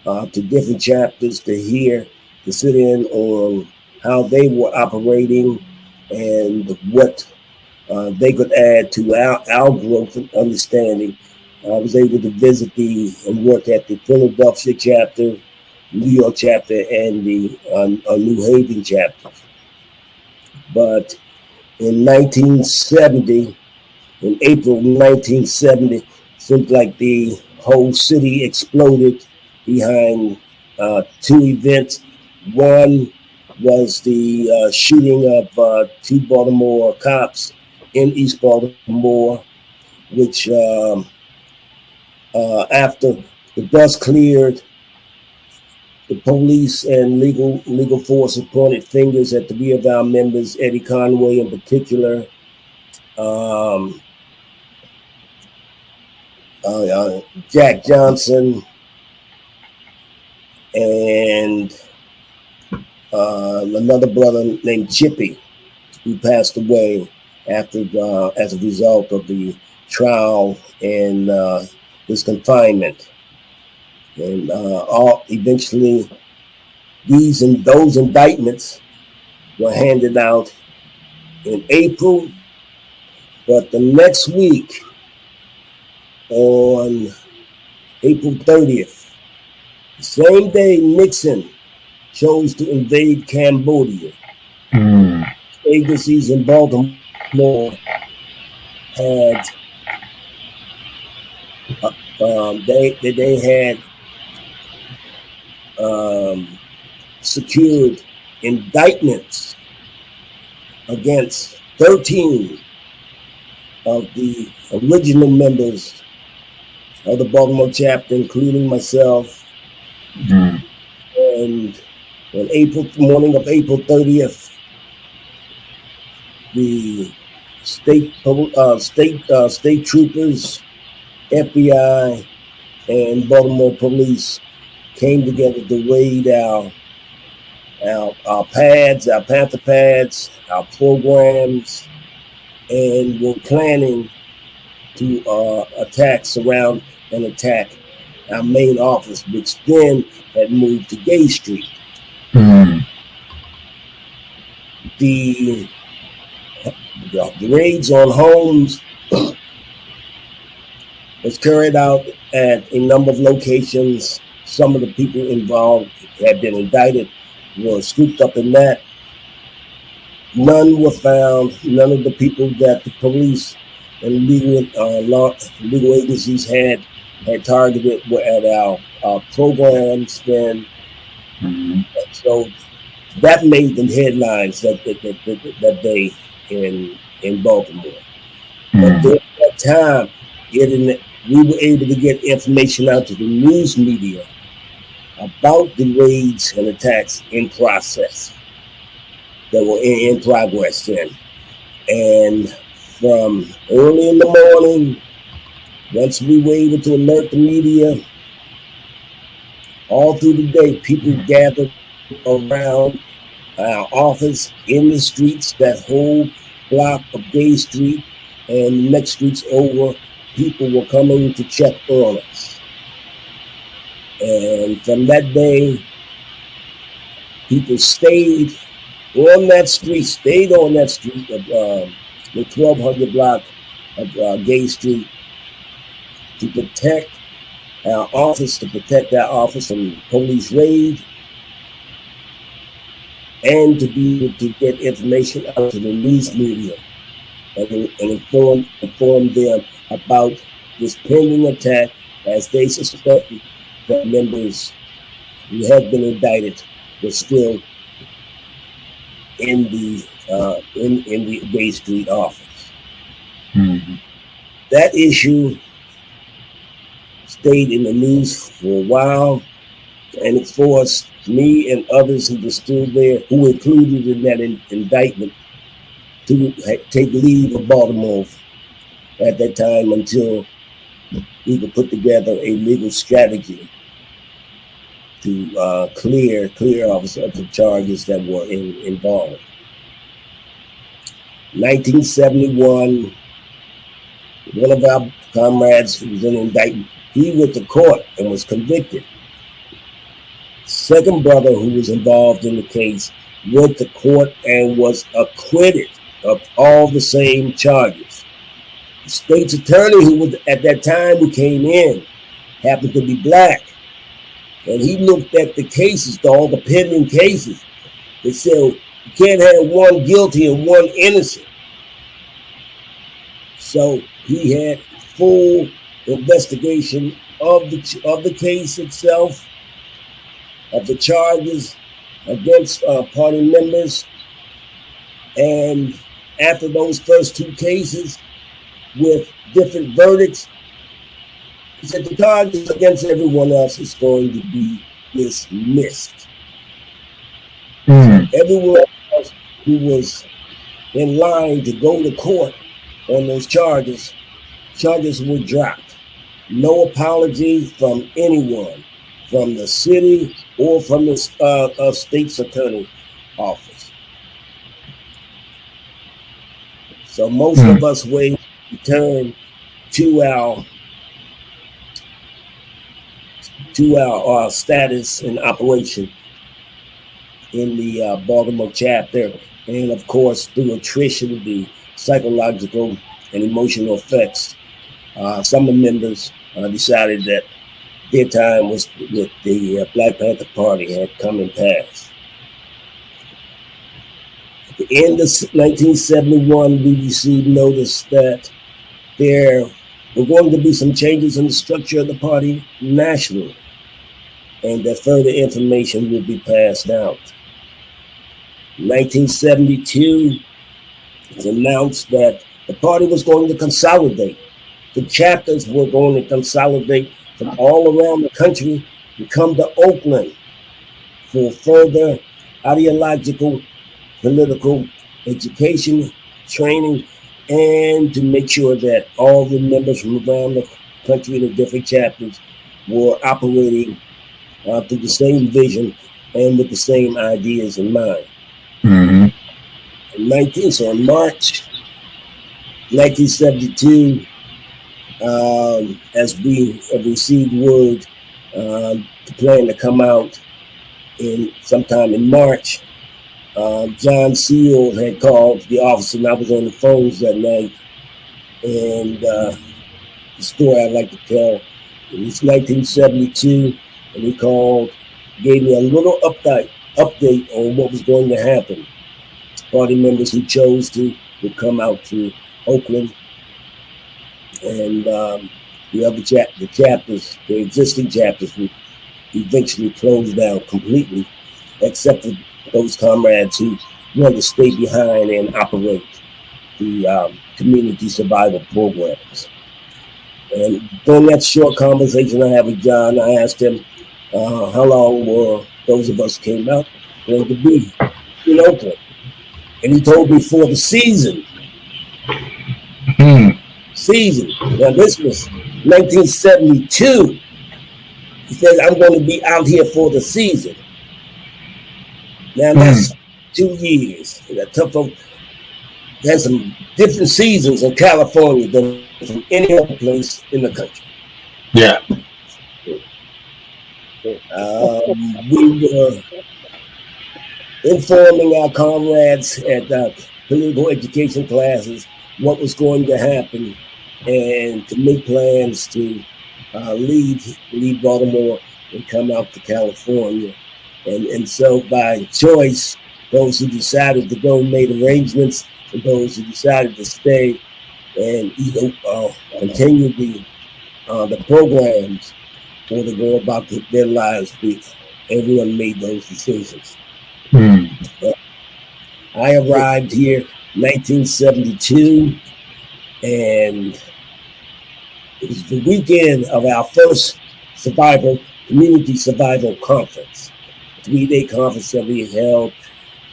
Speaker 3: to different chapters to sit in on how they were operating and what they could add to our growth and understanding, I was able to visit and work at the Philadelphia chapter, New York chapter, and the New Haven chapter. But in 1970, in April 1970, seemed like the whole city exploded behind two events. One was the shooting of two Baltimore cops in East Baltimore, which after the dust cleared, the police and legal forces pointed fingers at 3 of our members, Eddie Conway in particular, Jack Johnson, and another brother named Chippy, who passed away after as a result of the trial and his confinement. And eventually, those indictments were handed out in April, but the next week, on April 30th, the same day Nixon chose to invade Cambodia, agencies in Baltimore had they had secured indictments against 13 of the original members of the Baltimore chapter, including myself. And on morning of April 30th, the state troopers, FBI, and Baltimore police came together to raid our pads, our Panther pads, our programs, and were planning to surround and attack our main office, which then had moved to Gay Street. The raids on homes was carried out at a number of locations. Some of the people involved had been indicted, were scooped up in that. None were found. None of the people that the police and legal agencies had targeted were at our programs then. So that made them headlines that day in Baltimore. But during that time, we were able to get information out to the news media about the raids and attacks in process that were in progress then. And from early in the morning, once we were able to alert the media, all through the day, people gathered around our office in the streets, that whole block of Gay Street and the next streets over. People were coming to check on us. And from that day, people stayed on that street of the 1200 block of Gay Street to protect our office, from police raid, and to be able to get information out to the news media and inform them about this pending attack, as they suspected that members who had been indicted were still in the Gay Street office. That issue stayed in the news for a while, and it forced me and others who were still there, who were included in that indictment, to take leave of Baltimore at that time until we could put together a legal strategy to clear us of the charges that were involved. 1971, one of our comrades who was in indictment, he went to court and was convicted. Second brother who was involved in the case went to court and was acquitted of all the same charges. The state's attorney, who was at that time who came in, happened to be black, and he looked at the cases, all the pending cases, and said, you can't have one guilty and one innocent. So he had full investigation of the case itself, of the charges against party members, and after those first two cases with different verdicts, he said the charges against everyone else is going to be dismissed. Everyone else who was in line to go to court on those charges were dropped. No apology from anyone, from the city or from the state's attorney office. So most of us returned to our status and operation in the Baltimore chapter and of course through attrition, the psychological and emotional effects, some of the members decided that their time was with the Black Panther Party had come and passed. At the end of 1971, we received notice that there were going to be some changes in the structure of the party nationally, and that further information would be passed out. In 1972, it's announced that the party was going to consolidate. The chapters were going to consolidate from all around the country and come to Oakland for further ideological, political education, training, and to make sure that all the members from around the country in the different chapters were operating through the same vision and with the same ideas in mind.
Speaker 2: Mm-hmm.
Speaker 3: In March 1972, as we have received word to plan to come out in sometime in March, John Seal had called the office, and I was on the phones that night. And the story I'd like to tell, it was 1972, and he called, gave me a little update on what was going to happen. Party members who chose to would come out to Oakland, and the chapters, the existing chapters, would eventually close down completely, except for those comrades who wanted to stay behind and operate the community survival programs. And during that short conversation I had with John, I asked him how long were those of us came out going to be in Oakland. And he told me for the season. Season. Now this was 1972. He said, I'm going to be out here for the season. Now that's 2 years. There's some different seasons in California than from any other place in the country.
Speaker 2: Yeah.
Speaker 3: We were informing our comrades at political education classes what was going to happen and to make plans to leave Baltimore and come out to California. And so by choice, those who decided to go made arrangements, and those who decided to stay and either continue the programs or to go about their lives, everyone made those decisions. I arrived here 1972, and it was the weekend of our first community survival conference, 3-day conference that we held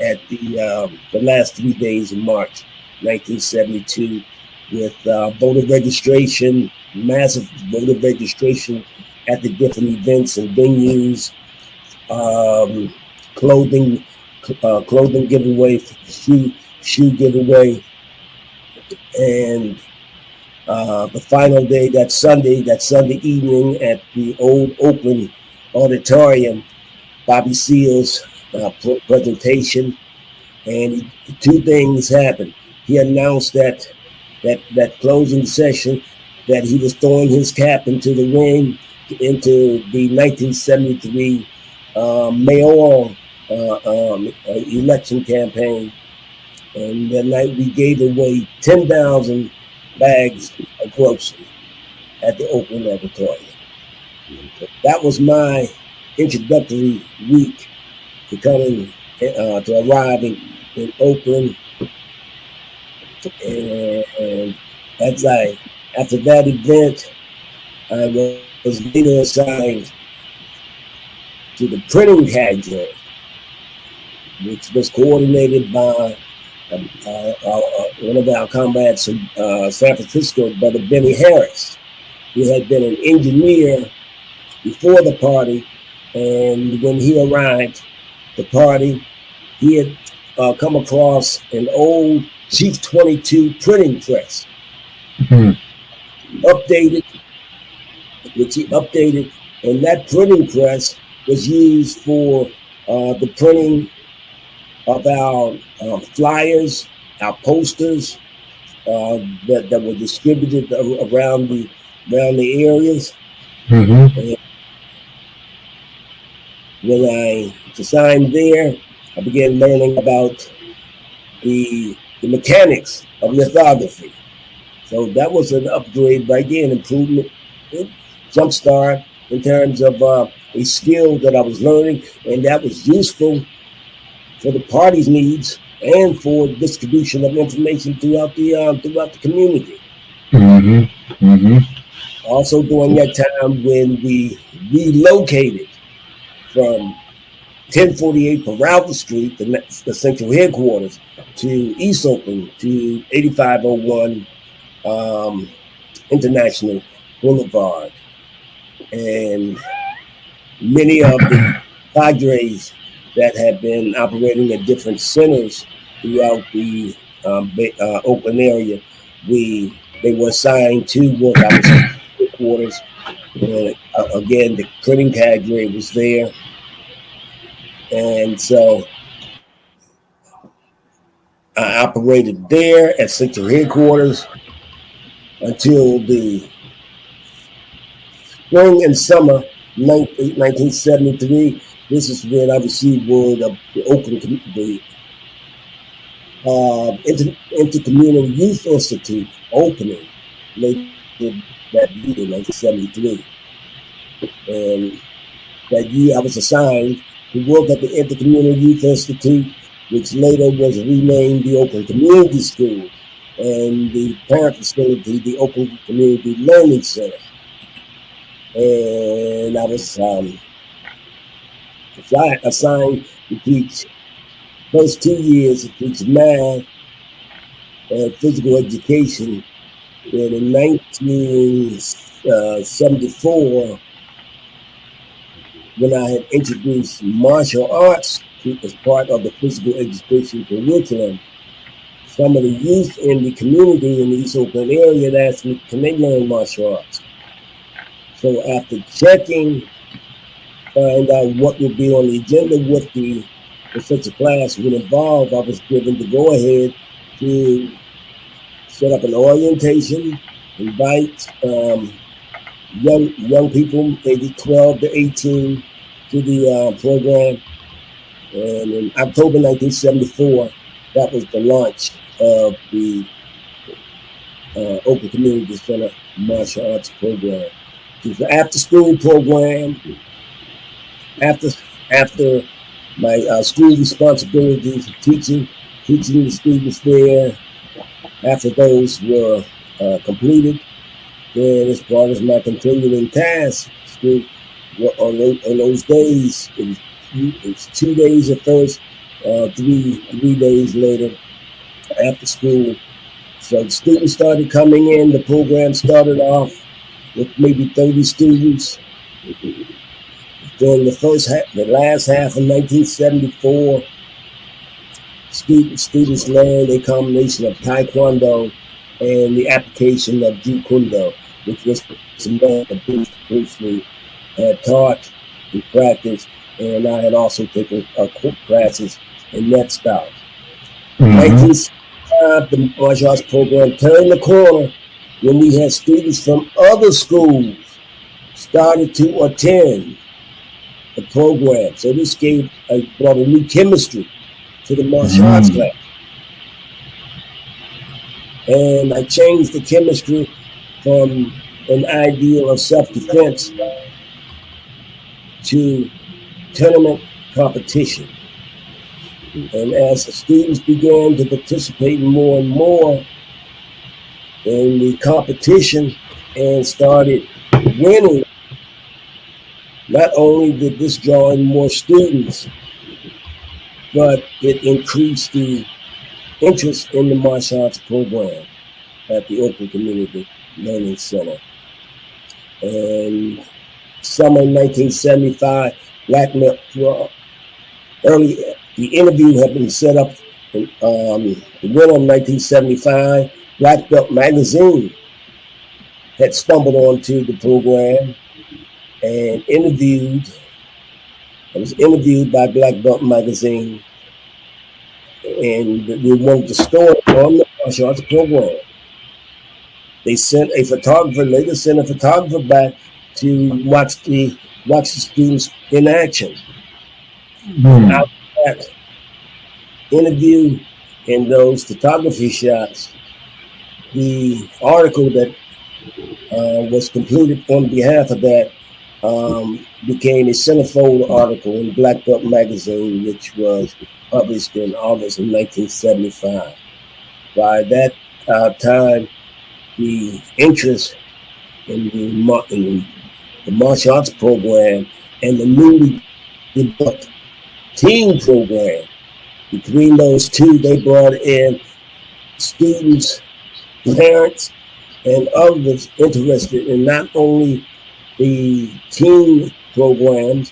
Speaker 3: at the last 3 days of March 1972 with voter registration, massive voter registration at the different events and venues, clothing giveaway, shoe giveaway, and the final day, that Sunday evening at the old Oakland auditorium, Bobby Seals' presentation, and two things happened. He announced that closing session that he was throwing his cap into the ring into the 1973 mayoral election campaign. And that night we gave away 10,000 bags of groceries at the Oakland auditorium. That was my introductory week to coming to arriving in Oakland. And after that event, I was later assigned to the printing category, which was coordinated by one of our comrades from San Francisco, Brother Benny Harris, who had been an engineer before the party. And when he arrived, the party, he had come across an old Chief 22 printing press, updated, which he updated, and that printing press was used for the printing of our flyers, our posters that were distributed around the areas.
Speaker 2: Mm-hmm.
Speaker 3: And when I was assigned there, I began learning about the mechanics of lithography. So that was an upgrade right there, an improvement, jump start in terms of a skill that I was learning, and that was useful for the party's needs and for distribution of information throughout the community.
Speaker 2: Mm-hmm. Mm-hmm.
Speaker 3: Also during that time when we relocated from 1048 Peralta Street, the central headquarters, to East Oakland, to 8501 International Boulevard. And many of the cadres that have been operating at different centers throughout the Oakland area, they were assigned to work out of headquarters. And again, the printing cadre was there. And so I operated there at central headquarters until the spring and summer 1973. This is when I received word of the Oakland, the Intercommunal Youth Institute opening later that year, 1973. And that year I was assigned to work at the Intercommunal Youth Institute, which later was renamed the Oakland Community School, and the parent facility, the Oakland Community Learning Center. And I was assigned to teach, first 2 years to teach math and physical education. And in 1974, when I had introduced martial arts as part of the physical education curriculum, some of the youth in the community in the East Oakland area had asked me, can they learn martial arts? So after checking, find out what would be on the agenda, what such a class would involve, I was given the go-ahead to set up an orientation, invite young people, maybe 12 to 18, to the program. And in October 1974, that was the launch of the Oakland Community Center martial arts program. It was an after-school program. After my school responsibilities of teaching the students there, after those were completed, then as part of my continuing task, on those days, it's 2 days at first, 3 days later after school. So the students started coming in. The program started off with maybe 30 students. During the last half of 1974, students learned a combination of Taekwondo and the application of Jeet Kune Do, which was some that Bruce Lee had taught and practiced, and I had also taken classes in that style. In 1975, the martial arts program turned the corner when we had students from other schools started to attend the program. So this brought a new chemistry to the martial arts class. And I changed the chemistry from an ideal of self-defense to tournament competition. And as the students began to participate more and more in the competition and started winning, not only did this draw in more students, but it increased the interest in the martial arts program at the Oakland Community Learning Center. And summer 1975, the interview had been set up in the winter of 1975. Black Belt Magazine had stumbled onto the program and I was interviewed by Black Belt Magazine and they wanted to store it on the martial arts program. They sent a photographer. Later, sent a photographer back to watch the students in action. Out that interview and those photography shots, the article that was concluded on behalf of that became a centerfold article in Black Belt magazine, which was published in August of 1975. By that time, the interest in the martial arts program and the newly developed team program, between those two, they brought in students, parents, and others interested in not only the team programs,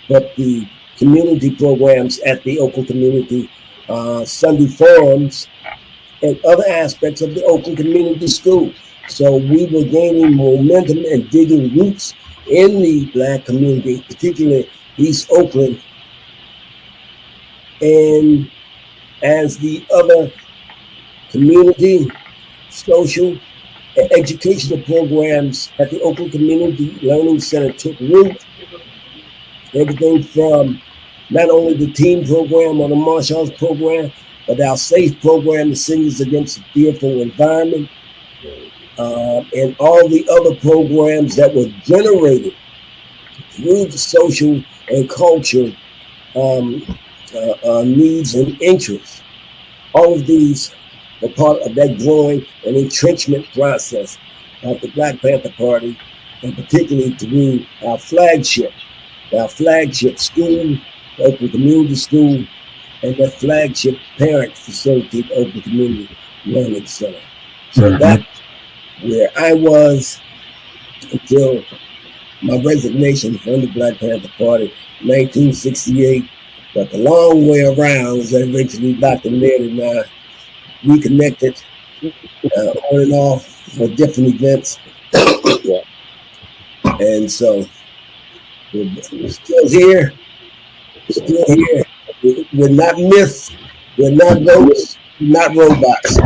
Speaker 3: but the community programs at the Oakland Community Sunday forums and other aspects of the Oakland Community School. So we were gaining momentum and digging roots in the Black community, particularly East Oakland. And as the other community, social, and educational programs at the Oakland Community Learning Center took root, everything from not only the team program or the martial arts program, but our SAFE program, the Singers Against the Fearful Environment, and all the other programs that were generated through the social and culture needs and interests. All of these were part of that growing and entrenchment process of the Black Panther Party, and particularly through our flagship school, Oakland Community School, and that flagship parent facility, Oakland Community Learning Center. So that's where I was until my resignation from the Black Panther Party, 1968. But the long way around is eventually Dr. Ned and I reconnected on and off for different events. And so we're still here. We're not myths. We're not ghosts. We're not robots.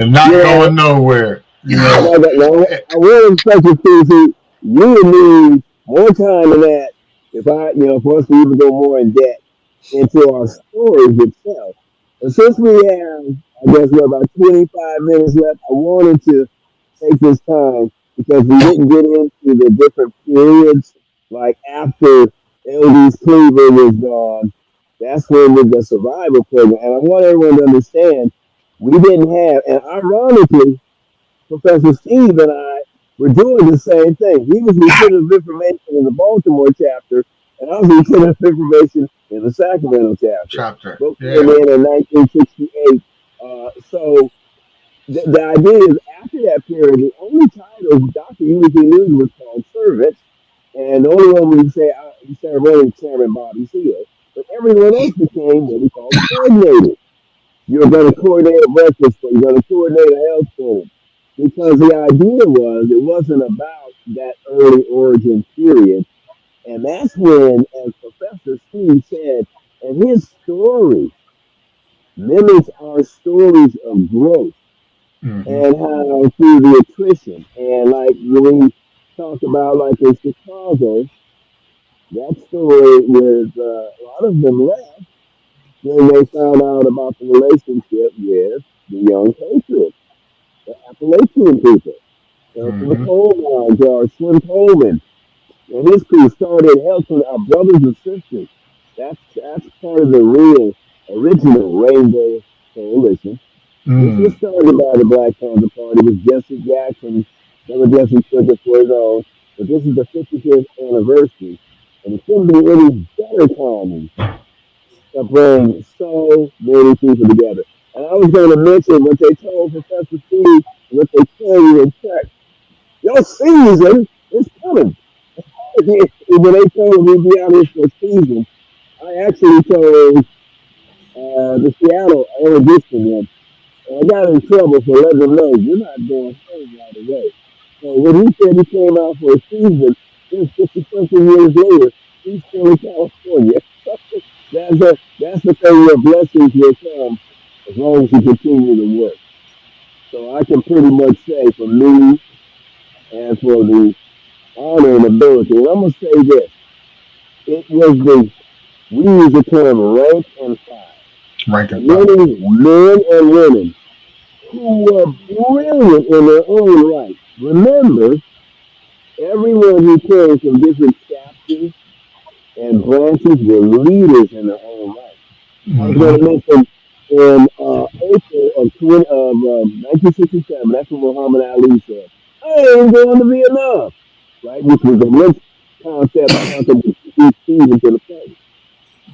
Speaker 2: And not going nowhere. You know?
Speaker 4: I really expect to see you would need more time than that if for us to even go more in depth into our stories itself. And since we have, I guess, about 25 minutes left, I wanted to take this time because we didn't get into the different periods, like after LD's Cleveland was gone. That's when the survival program. And I want everyone to understand we didn't have, and ironically, Professor Steve and I were doing the same thing. He was lieutenant of information in the Baltimore chapter, and I was lieutenant of information in the Sacramento chapter. Both came in 1968. So the idea is after that period, the only title Dr. Unity News was called servant, and the only one we say ceremonial chairman Bobby Seale, but everyone else became what we call coordinators. You're going to coordinate a breakfast club, you're going to coordinate a health clinic. Because the idea was it wasn't about that early origin period. And that's when, as Professor Steve said, and his story mimics our stories of growth and how through the attrition. And like when we talked about like in Chicago, that story was a lot of them left when they found out about the relationship with the young patriots, the Appalachian people. From the coal mines, or Slim Coleman and his crew started helping our brothers and sisters. That's part of the real original Rainbow Coalition. This was started by the Black Panther Party with Jesse Jackson. Brother Jesse took it for his own. But this is the 55th anniversary. And it couldn't be any better timing to bring so many people together. And I was going to mention what they told Professor Steve, what they tell you in church. Your season is coming. When they told me to be out here for a season, I actually told the Seattle erudition one, and I got in trouble for letting them know you're not going home right away. So when he said he came out for a season, just 50 something years later, he's still in California. that's the thing where blessings will come as long as you continue to work. So I can pretty much say for me and for the honor and ability, and I'm gonna say this: it was we use the term rank and file.
Speaker 2: Rank and file.
Speaker 4: Many men and women who were brilliant in their own right. Remember, everyone who came from different chapters and branches were leaders in their own right. I was going to mention in April of 1967, that's when Muhammad Ali said, I ain't going to Vietnam, right? Which was a lynch concept into the place.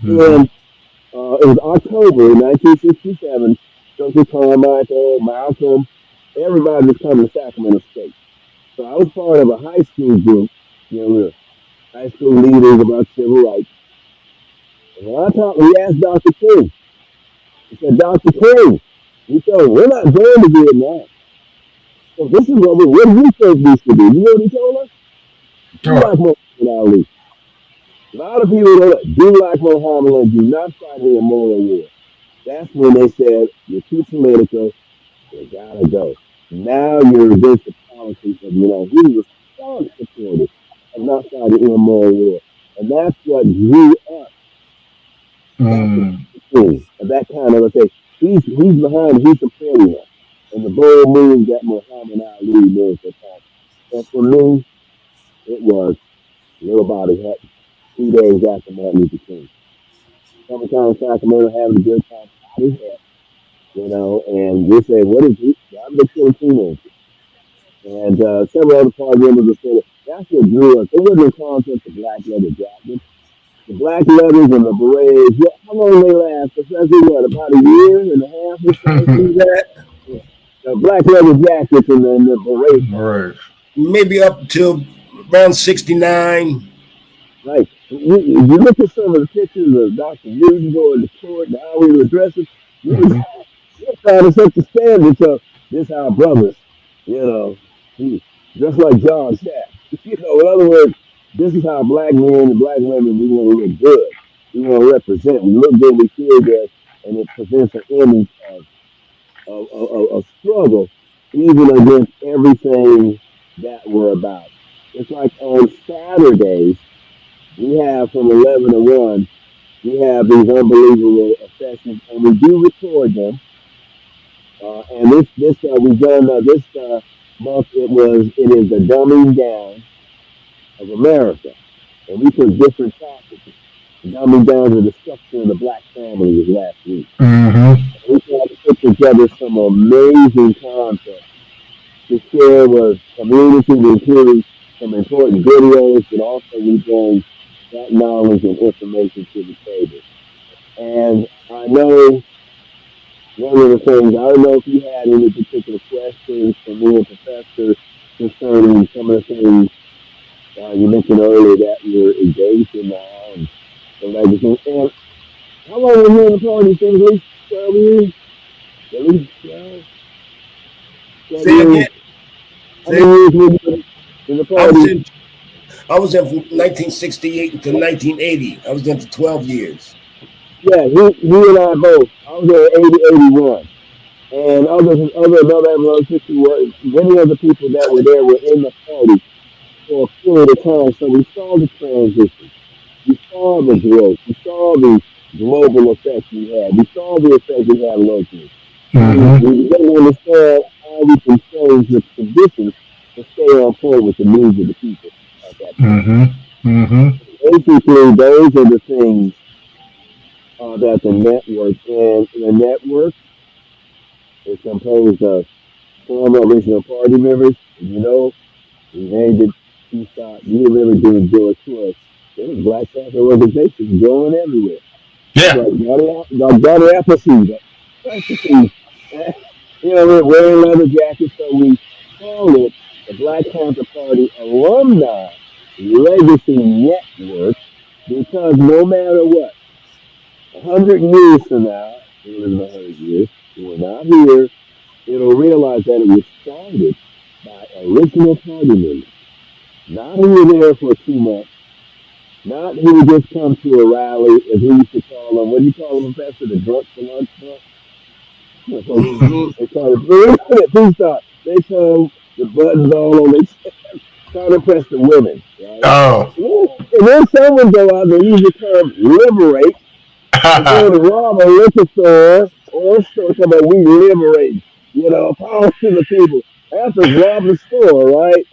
Speaker 4: And it was October 1967, Dr. Carmichael, Malcolm, everybody was coming to Sacramento State. So I was part of a high school group, we were high school leaders about civil rights. And when I talked, we asked Dr. King. He said, Dr. King, we told him, we're not going to Vietnam. So this is what do you think we should do? You know what he told us? Do like Muhammad Ali. A lot of people don't do like Muhammad Ali, do not fight in a moral war. That's when they said, you're too political, you gotta go. Now you're against the politics of, he was a strong supporter of not fighting in a moral war. And that's what grew up. That kind of a thing. He's behind, he's supporting us. And the bold move that Muhammad Ali made for time. And for me, it was Little Body Hut 2 days after Martin Luther King. Summertime in Sacramento having a good time, and we said, what is he? I'm the killing teenagers. And several other party members said, that's what drew us. It wasn't a concept of black leather jackets. The black leathers and the berets, how long they last? Especially about a year and a half or something like that? The black leather jackets and then the berets.
Speaker 2: Right.
Speaker 3: Maybe up to around 69.
Speaker 4: Right. You look at some of the pictures of Dr. Newton going to court, and how we were dressing, you're trying to set the standard. So this our brothers, just like John Shaft. In other words, this is how black men and black women, we want to look good. We want to represent. We look good, we feel good, and it presents an image of struggle, even against everything that we're about. It's like on Saturdays, we have from 11 to 1, we have these unbelievable sessions, and we do record them. And we've done this month. It is the dumbing down of America, and we took different topics. Dumbing down the destruction of the black family was last week. We tried to put together some amazing content to share with community, including some important videos, but also we bring that knowledge and information to the table. And I know one of the things, I don't know if you had any particular questions for me and Professor concerning some of the things you mentioned earlier that you're engaged in now and the legacy. And how long were you in the party? At least 12 years? At least 12?
Speaker 3: Say again.
Speaker 4: How many years were you in the party?
Speaker 3: I was in from 1968 to 1980. I was in for 12 years.
Speaker 4: Yeah, he and I both. I was there in 81. And many other people that were there were in the party for a period of time. So we saw the transition. We saw the growth. We saw the global effect we had. We saw the effect we had locally. We didn't understand how we can change the conditions to stay on point with the needs of the people at that time. Basically, those are the things that the network, and the network is composed of former original party members. We named it P-Stock. You remember doing George Floyd. There was Black Panther organizations going everywhere.
Speaker 2: Yeah.
Speaker 4: Like Johnny Appleseed. We're wearing leather jackets, so we call it the Black Panther Party Alumni Legacy Network, because no matter what, 100 years from now, we live in 100 years, we're not here, it'll realize that it was started by original party members, not who were there for 2 months, Not he would just come to a rally, as we used to call him. What do you call him, Professor? The drunk for lunch drunk? They call
Speaker 2: Hmm.
Speaker 4: it peace talk. They come, the buttons all on their chest, trying to impress the women, right?
Speaker 2: Oh.
Speaker 4: And then someone go out and use the term liberate and go to rob a liquor store or a store, talking about we liberate, power to the people. After rob the store, right?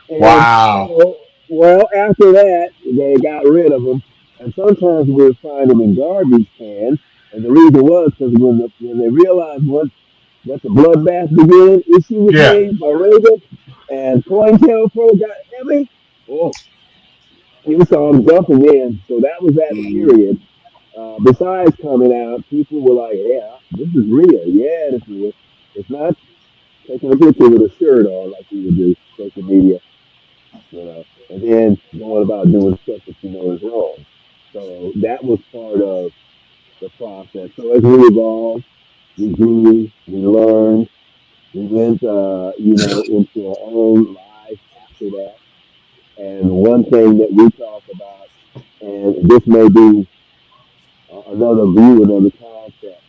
Speaker 4: And
Speaker 2: Wow.
Speaker 4: well, after that, they got rid of them. And sometimes we'll find them in garbage cans. And the reason was because when they realized what the bloodbath began, issue was
Speaker 2: Yeah.
Speaker 4: made by Reagan and COINTELPRO got heavy. Oh, you saw them jumping in. So that was that period. Besides coming out, people were like, yeah, this is real. Yeah, this is real. It's not taking a picture with a shirt on like we would do social media, and then going about doing stuff that you know is wrong. So that was part of the process. So as we evolved, we grew, we learned, we went, into our own lives after that. And one thing that we talk about, and this may be another view, another concept.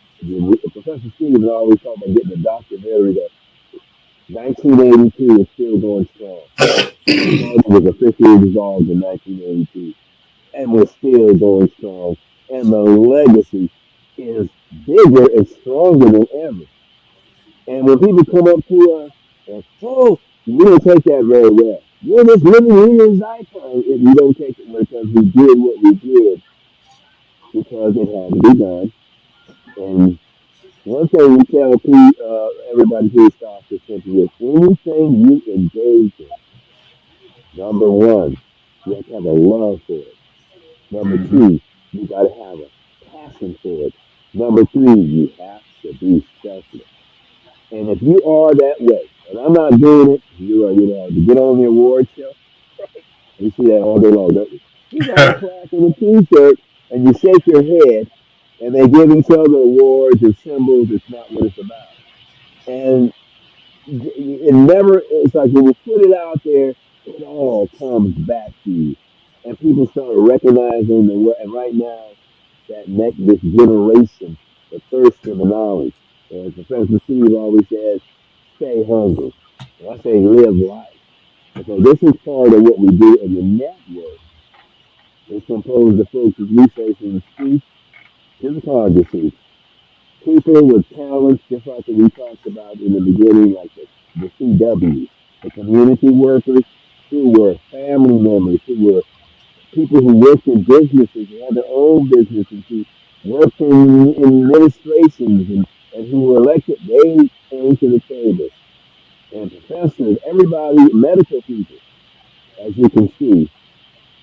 Speaker 4: Professor Stevens always talk about getting a documentary that 1982 is still going strong. The party was officially dissolved in 1982, and we're still going strong. And the legacy is bigger and stronger than ever. And when people come up to us and, oh, we don't take that very well. You're this living years icon. If you don't take it well because we did what we did because it had to be done. And one thing we tell everybody who stops is simply this: anything you engage in, number one, you have to have a love for it. Number
Speaker 2: Hmm.
Speaker 4: two, you got to have a passion for it. Number three, you have to be selfless. And if you are that way, and I'm not doing it, to get on the award show, we see that all day long, don't we? You got a plaque and a T-shirt, and you shake your head, and they give each other awards and symbols. It's not what it's about. And it never, it's like when you put it out there, it all comes back to you. And people start recognizing the work. And right now, this generation, the thirst for the knowledge. As Professor Steve always says, stay hungry. And I say live life. And so this is part of what we do in the network. It's composed of folks as researching the streets, physicography, people with talents, just like we talked about in the beginning, like the CW, the community workers who were family members, who were people who worked in businesses, who had their own businesses, who worked in administrations and who were elected. They came to the table. And professors, everybody, medical people, as you can see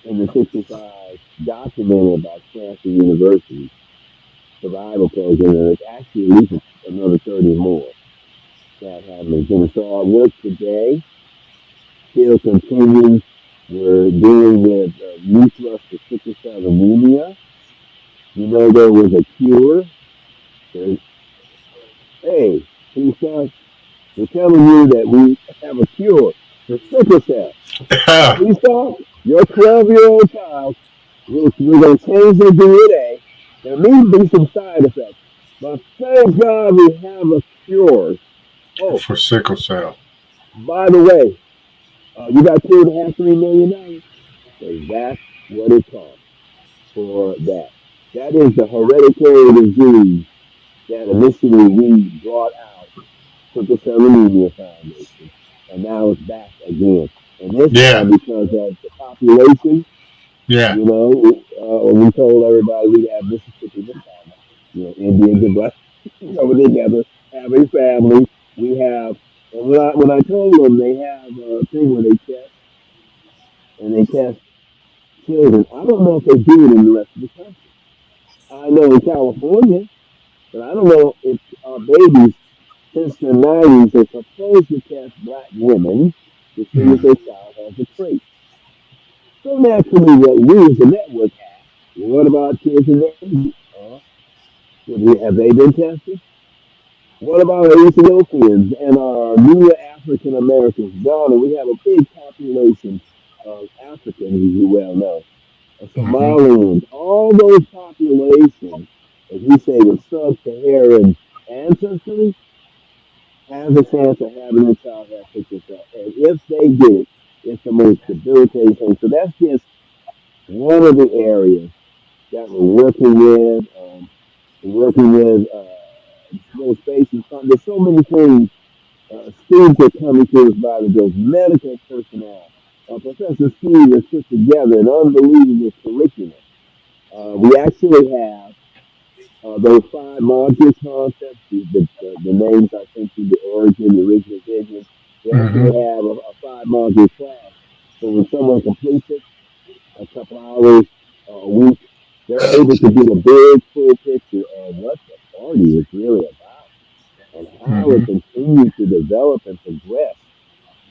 Speaker 4: in the 65 documented about Stanford University survival program, and it's actually at least another 30 more that have been finished. So our work today still continues. We're doing the new thrust for sickle cell anemia. There was a cure. There's, hey, he says, we're telling you that we have a cure for sickle cell. Please stop. Your 12-year-old child, we're going to change their DNA. There may be some side effects, but thank God we have a cure. Oh,
Speaker 2: For sickle cell.
Speaker 4: by the way, you got $2.5, $3 million. So that's what it costs for that. That is the hereditary disease that initially we brought out Sickle Cell Anemia Foundation, and now it's back again. And this
Speaker 2: Yeah.
Speaker 4: time because of the population,
Speaker 2: Yeah.
Speaker 4: we told everybody we have Mississippi, Montana, Indians and Black over together, have a family. We have, and when I told them they have a thing where they test and they test children. I don't know if they do it in the rest of the country. I know in California, but I don't know if our babies since the 90s are supposed to test black women to see if
Speaker 2: Mm.
Speaker 4: their child has a trait. So naturally, what we as a network ask, what about kids in their 80s? Have they been tested? What about our Ethiopians and our newer African Americans? Ghana, we have a big population of Africans, as you well know. Somalians, all those populations, as we say, with sub-Saharan ancestry, has a chance of having a child have sickle cell. And if they get it, it's the most debilitating thing. So that's just one of the areas that we're working with. Working with those spaces. There's so many things. Students are coming to us by those medical personnel. Professor Steve has put together an unbelievable curriculum. We actually have those five module concepts, the names I sent you, the origin, the original vision. We actually have a five module class. So when someone completes it, a couple hours a week, they're able to get a big, full picture of what the party is really about and how it continues to develop and progress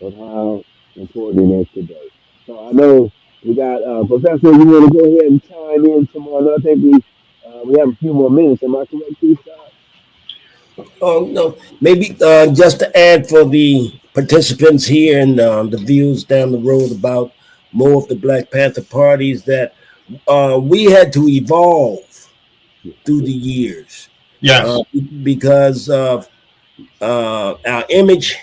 Speaker 4: and how important it is today. So I know we got Professor. You want to go ahead and chime in tomorrow? I think we have a few more minutes. Am I correct, Steve?
Speaker 3: Oh no, maybe just to add for the participants here and the views down the road about more of the Black Panther parties that we had to evolve through the years.
Speaker 2: Yes.
Speaker 3: Because of our image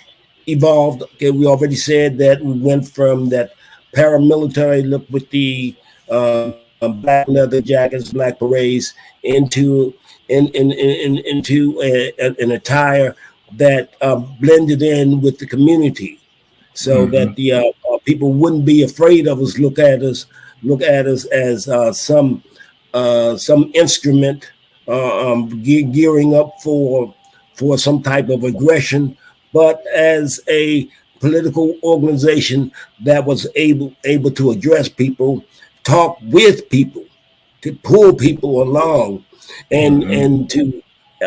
Speaker 3: evolved. Okay, we already said that we went from that paramilitary look with the black leather jackets, black berets, into an attire that blended in with the community, so that the people wouldn't be afraid of us. Look at us as some instrument gearing up for some type of aggression, but as a political organization that was able to address people, talk with people, to pull people along, and to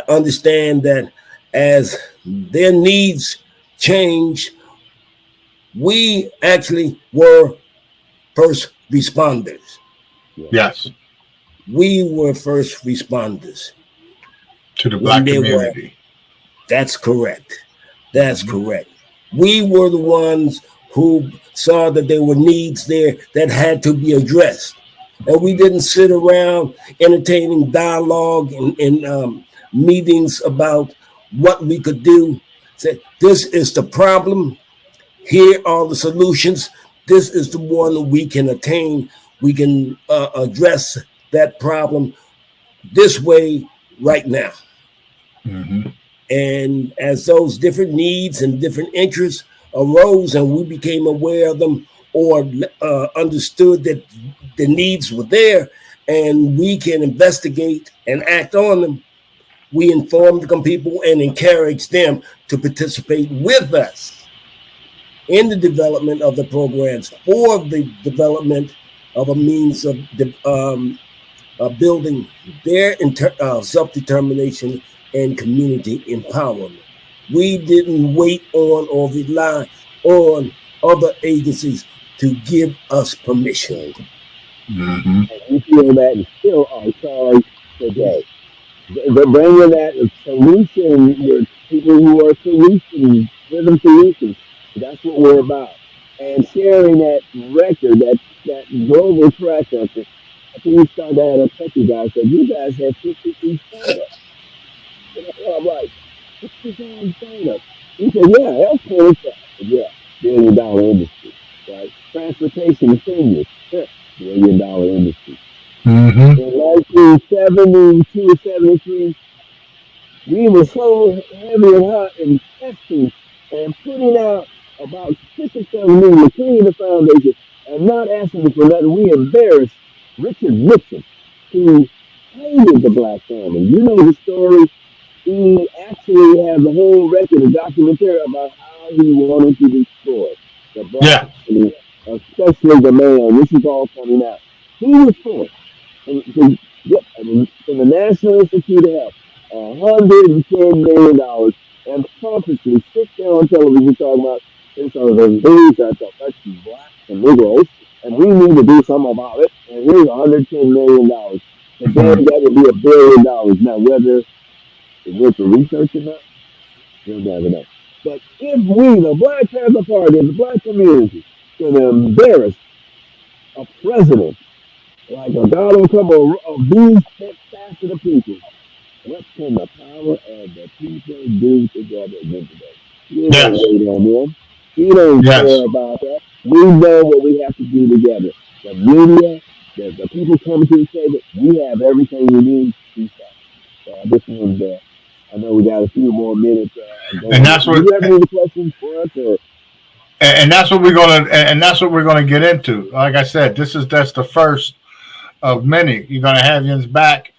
Speaker 3: understand that as their needs change, we actually were first responders.
Speaker 2: Yes.
Speaker 3: We were first responders
Speaker 2: to the black community.
Speaker 3: That's correct. That's correct. We were the ones who saw that there were needs there that had to be addressed. And we didn't sit around entertaining dialogue and meetings about what we could do. Say, this is the problem. Here are the solutions. This is the one we can attain. We can address that problem this way right now. And as those different needs and different interests arose and we became aware of them or understood that the needs were there and we can investigate and act on them, we informed the people and encouraged them to participate with us in the development of the programs for the development of a means of building their self-determination and community empowerment. We didn't wait on or rely on other agencies to give us permission.
Speaker 4: And we feel that and still our charge today. They're bringing that solution with people who are rhythm solutions. That's what we're about. And sharing that record, that global track record. I think we started out at a country guy said, you guys have 53 startups. I'm like, 60,000 sign-ups. He said, yeah, healthcare is yeah, $1 billion industry, right? Transportation seniors, $1 billion industry. In 1972, 73, we were so heavy and hot in testing and putting out about 6 or 7 million, cleaning the foundation and not asking for nothing. We embarrassed Richard Nixon, who hated the black family. You know the story. He actually had the whole record, a documentary about how he wanted to destroy the black family, especially the man. This is all coming out. He was forced to get from the National Institute of Health $110 million and purposely sit there on television talking about this on the news that affects blacks and Negroes, and we need to do something about it. And here's $110 million. Today, that would be $1 billion. Now, whether it's worth the research or not, we'll never know. But if we, the Black Panther Party, the black community, can embarrass a president Like a dollar come of these steps faster the people. What can the power of the people do together again today? You don't
Speaker 2: Yes.
Speaker 4: wait on them. You don't
Speaker 2: Yes.
Speaker 4: care about that. We know what we have to do together. The media, the people coming to the table, we have everything we need to do that. So I just wanted to, I know we got a few more minutes
Speaker 2: And
Speaker 4: going.
Speaker 2: that's
Speaker 4: Do
Speaker 2: what
Speaker 4: you have any questions for us? Or?
Speaker 2: and that's what we're gonna and that's what we're gonna get into. Like I said, that's the first of many. You're gonna have Jens back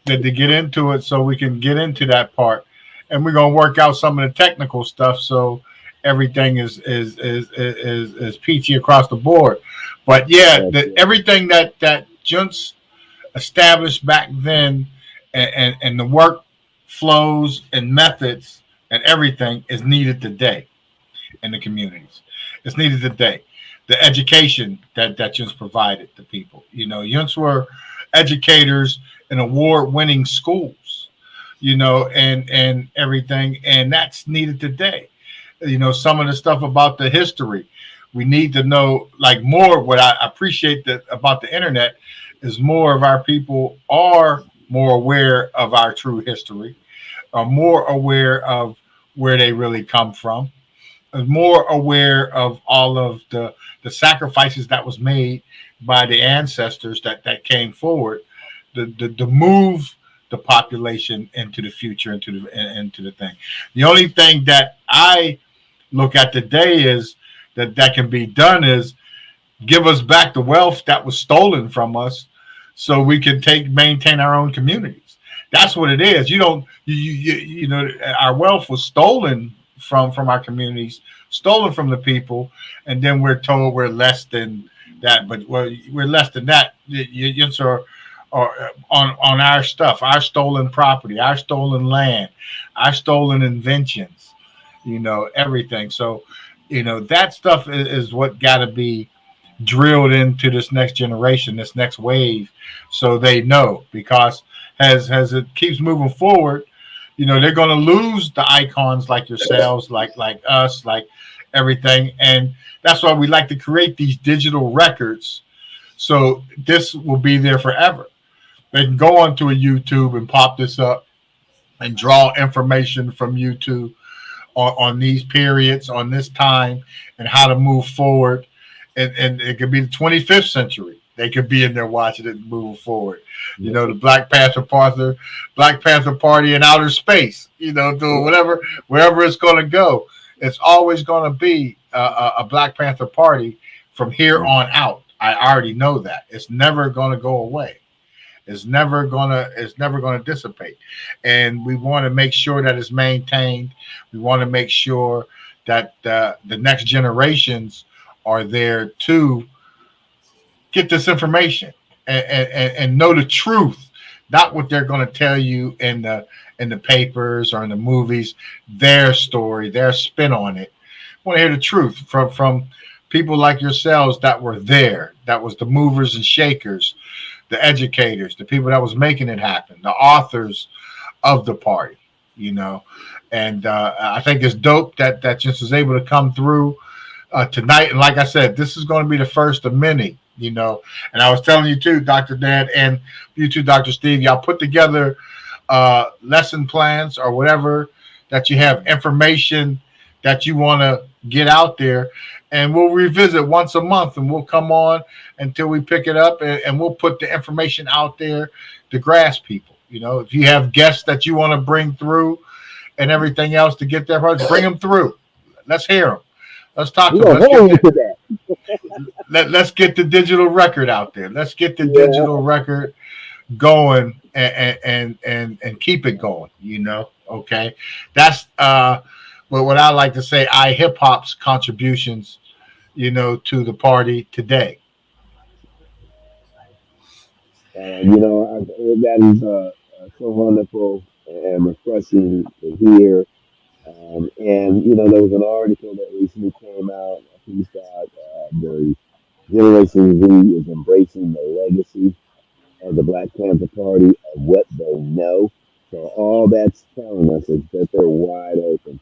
Speaker 2: to get into it so we can get into that part. And we're gonna work out some of the technical stuff so everything is peachy across the board. But yeah, everything that Junts established back then and the work flows and methods and everything is needed today in the communities. It's needed today. The education that Junts provided to people. You know, Junts were educators in award-winning schools, you know, and everything, and that's needed today. You know, some of the stuff about the history we need to know, like more. What I appreciate that about the internet is more of our people are more aware of our true history, are more aware of where they really come from, are more aware of all of the sacrifices that was made by the ancestors that came forward to move the population into the future, into the thing. The only thing that I look at today is that can be done is give us back the wealth that was stolen from us, so we can maintain our own communities. That's what it is. You don't you know our wealth was stolen from our communities, stolen from the people, and then we're told we're less than that. But we're less than that. Or on our stuff, our stolen property, our stolen land, our stolen inventions, you know, everything. So, you know, that stuff is what got to be drilled into this next generation, this next wave, so they know. Because as it keeps moving forward, you know, they're going to lose the icons like yourselves, like us, like everything. And that's why we like to create these digital records, so this will be there forever. They can go onto a YouTube and pop this up and draw information from YouTube on these periods, on this time, and how to move forward. And it could be the 25th century. They could be in there watching it moving forward. You know, the Black Panther Party in outer space. You know, doing whatever, wherever it's going to go. It's always going to be a Black Panther Party from here on out. I already know that. It's never going to go away. It's never gonna dissipate. And we want to make sure that it's maintained. We want to make sure that the next generations are there to get this information and know the truth, not what they're going to tell you in the papers or in the movies, their story, their spin on it. I want to hear the truth from people like yourselves that were there, that was the movers and shakers, the educators, the people that was making it happen, the authors of the party, you know. And I think it's dope that just was able to come through tonight. And like I said, this is going to be the first of many, you know. And I was telling you too, Dr. Dan, and you too, Dr. Steve, y'all put together lesson plans or whatever that you have, information that you want to get out there. And we'll revisit once a month, and we'll come on until we pick it up, and we'll put the information out there to grasp people. You know, if you have guests that you want to bring through and everything else to get their project, bring them through. Let's hear them. Let's talk to them. Let's get the digital record out there. Let's get the digital record going and keep it going. You know, okay. That's what I like to say. iHipHop's contributions, you know, to the party today.
Speaker 4: You know, that is so wonderful and refreshing to hear. And you know, there was an article that recently came out. A piece that the Generation Z is embracing the legacy of the Black Panther Party of what they know. So all that's telling us is that they're wide open.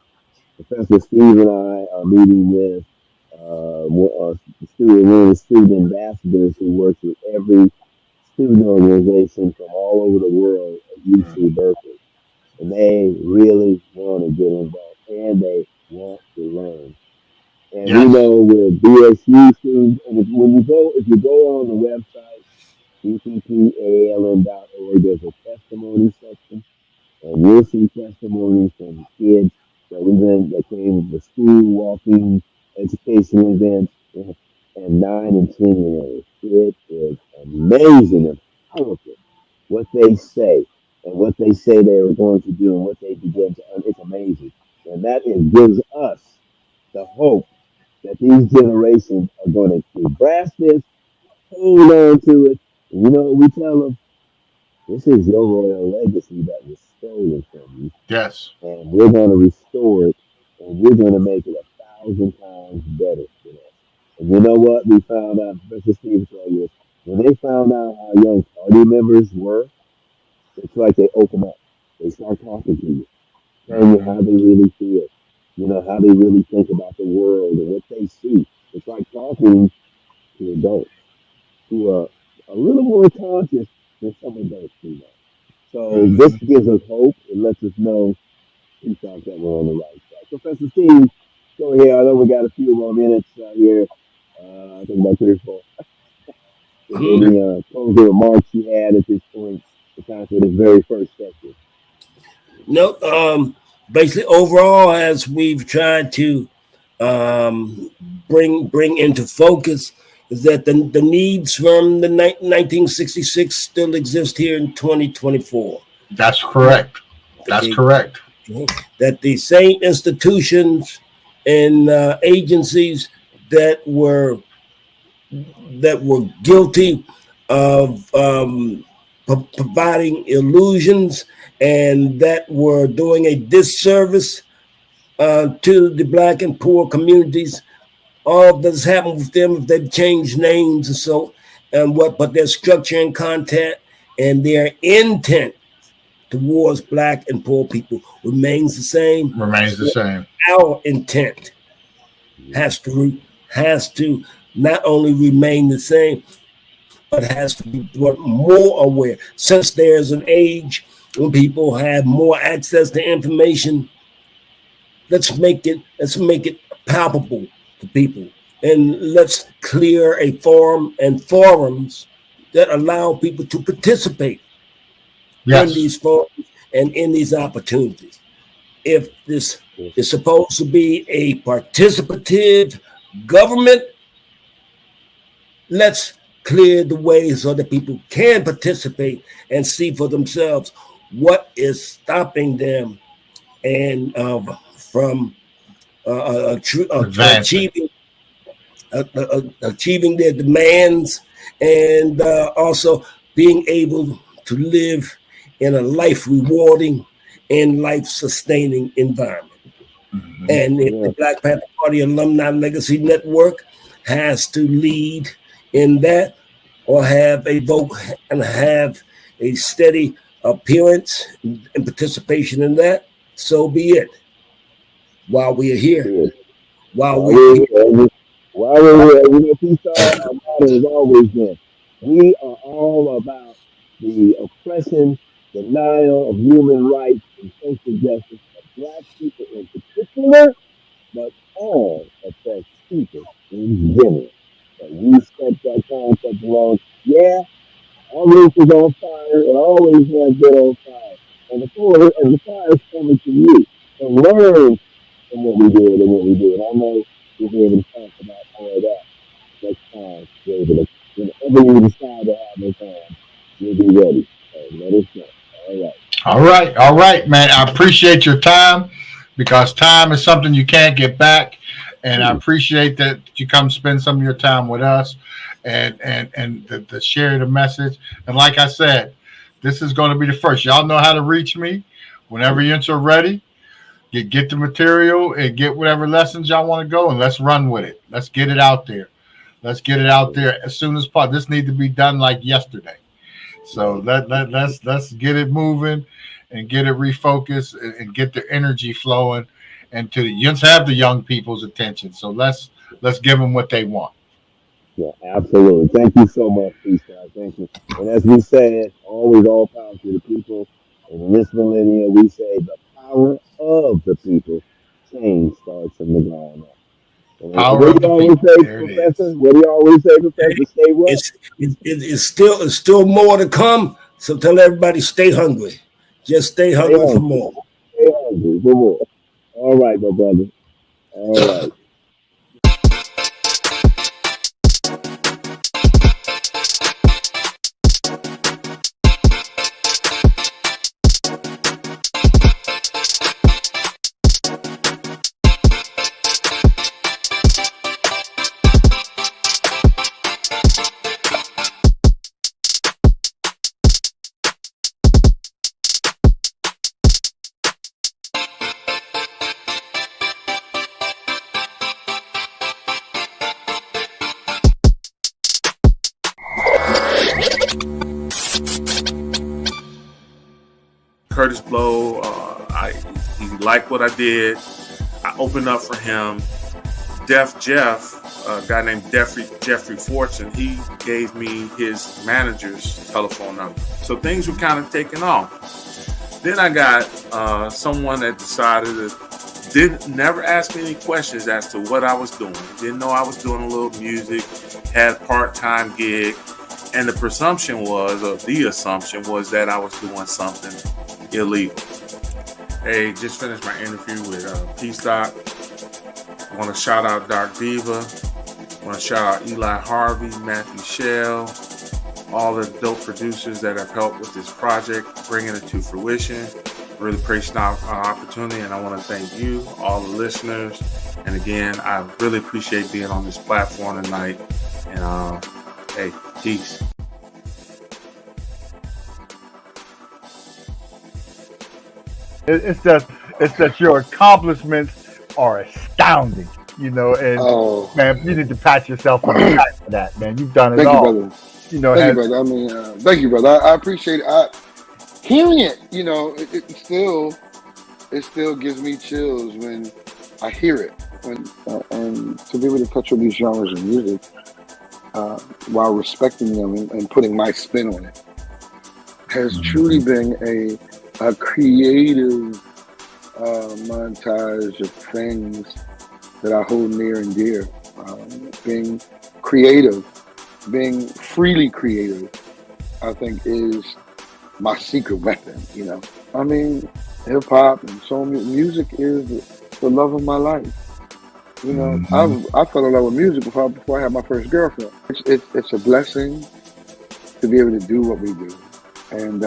Speaker 4: Professor Steve and I are meeting with one of the student ambassadors who works with every student organization from all over the world at UC Berkeley, and they really want to get involved and they want to learn. And we
Speaker 2: Yes.
Speaker 4: know with BSU students, and if you go on the website bppaln.org, there's a testimony section, and you'll see testimonies from kids that came to school, walking, educational events, and 9 and 10 year olds. It is amazing and powerful what they say and what they say they are going to do and what they begin to. It's amazing, and gives us the hope that these generations are going to grasp this, hold on to it. And you know what we tell them? This is your royal legacy that was stolen from you,
Speaker 2: Yes.
Speaker 4: and we're going to restore it, and we're going to make it 1,000 times better than us. And you know what? We found out, Professor Steve told you, when they found out how young party members were, it's like they open up. They start talking to you, telling you how they really feel, how they really think about the world and what they see. It's like talking to adults who are a little more conscious than some adults do now. So this gives us hope. It lets us know that we're on the right track. Professor Steve, go ahead. I know we got a few more minutes here. I think about 3 or 4. Any closing remarks you had at this point to kind of this very first session?
Speaker 3: No, basically overall, as we've tried to bring into focus, is that the needs from the 1966 still exist here in 2024.
Speaker 2: That's correct. That's correct.
Speaker 3: That the same institutions and agencies that were guilty of providing illusions and that were doing a disservice to the Black and poor communities. All that's happened with them, if they've changed names but their structure and content and their intent towards Black and poor people remains the same.
Speaker 2: Remains the same.
Speaker 3: Our intent has to not only remain the same, but has to be more aware. Since there's an age when people have more access to information, let's make it palpable to people, and let's clear a forum and forums that allow people to participate in these forums and in these opportunities. If this is supposed to be a participative government, let's clear the way so that people can participate and see for themselves what is stopping them and from achieving their demands, and also being able to live in a life rewarding and life sustaining environment. And if the Black Panther Party Alumni Legacy Network has to lead in that, or have a vote and have a steady appearance and participation in that, so be it. While we are here, while we're here,
Speaker 4: Peace our motto has always been: we are all about the oppression, denial of human rights, and social justice of Black people in particular, but all oppressed people in general. So we set that concept along. Yeah, our roof is on fire. It always has been on fire, and the fire is coming to you. So learn from what we did and what we do. And I know we'll be able to talk about all of that next time. Whenever we decide to have this time, we'll be ready. So let us know.
Speaker 2: All right, man. I appreciate your time, because time is something you can't get back. And I appreciate that you come spend some of your time with us and to share the message. And like I said, this is going to be the first. Y'all know how to reach me whenever you're ready. Get the material and get whatever lessons y'all want to go, and let's run with it. Let's get it out there. Let's get it out there as soon as possible. This needs to be done like yesterday. So let's get it moving and get it refocused and get the energy flowing, and to have the young people's attention. So let's give them what they want.
Speaker 4: Yeah, absolutely. Thank you so much, Peace God. Thank you. And as we said, always all power to the people. And in this millennium, we say the power of the people. Change starts from the ground up. And
Speaker 2: Power
Speaker 4: what
Speaker 2: of
Speaker 4: do
Speaker 2: the
Speaker 4: you always
Speaker 2: people.
Speaker 4: say,
Speaker 2: There it
Speaker 4: Professor?
Speaker 2: is.
Speaker 4: What do you always say, Professor? Stay what?
Speaker 3: It's still more to come. So tell everybody, stay hungry. Just stay hungry for more.
Speaker 4: Stay hungry for more. All right, my brother. All right.
Speaker 5: Curtis Blow, he liked what I did. I opened up for him. Def Jeff, a guy named Jeffrey Fortune, he gave me his manager's telephone number. So things were kind of taking off. Then I got someone that decided to never ask me any questions as to what I was doing. Didn't know I was doing a little music, had a part-time gig, and the assumption was that I was doing something illegal. Hey, just finished my interview with Peace Doc. I want to shout out Dark Diva. I want to shout out Eli Harvey, Matthew Shell, all the dope producers that have helped with this project, bringing it to fruition. Really appreciate our opportunity, and I want to thank you, all the listeners. And again, I really appreciate being on this platform tonight. And hey, peace.
Speaker 2: It's that your accomplishments are astounding, you know. And man, you need to pat yourself on the back for that, man. You've done it all.
Speaker 6: Brother. Thank you, brother. I mean, thank you, brother. I appreciate it. Hearing it, you know, it still gives me chills when I hear it. And to be able to touch on these genres of music while respecting them and putting my spin on it has truly been a creative montage of things that I hold near and dear. Being creative, being freely creative, I think is my secret weapon, you know. I mean, hip hop and soul music is the love of my life. You know, I fell in love with music before I had my first girlfriend. It's a blessing to be able to do what we do. And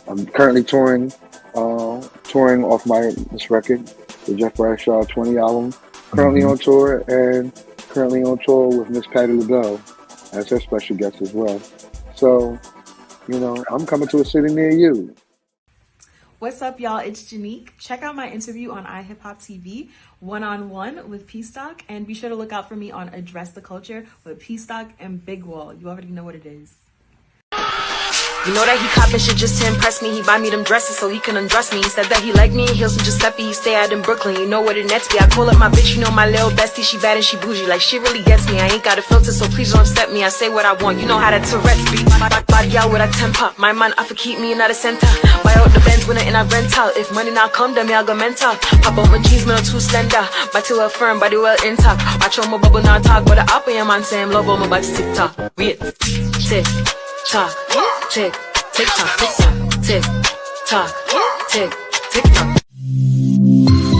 Speaker 6: I'm currently touring off this record, the Jeff Bradshaw 20 album. Currently on tour, and currently on tour with Miss Patti LaBelle as her special guest as well. So, you know, I'm coming to a city near you.
Speaker 7: What's up, y'all? It's Janique. Check out my interview on iHipHopTV, one-on-one with Peace Doc, and be sure to look out for me on Address the Culture with Peace Doc and Big Wall. You already know what it is.
Speaker 8: You know that he copping shit just to impress me. He buy me them dresses so he can undress me. He said that he like me in heels from Giuseppe. He stay out in Brooklyn. You know what it nets me. I call up my bitch, you know my little bestie. She bad and she bougie. Like she really gets me. I ain't got a filter, so please don't upset me. I say what I want. You know how that Tourette's be. Body out with a temper. My man, I for keep me in the center. Buy out the Benz when I rent out. If money not come, then me I go mental. Pop out my jeans, man, I'm too slender. Body well firm, body well intact. Watch on my bubble not talk, but the up in your man say I'm love on my body TikTok. Wait, tick, tock, tick. Tick tock, tick tock, tick tock, tick tock.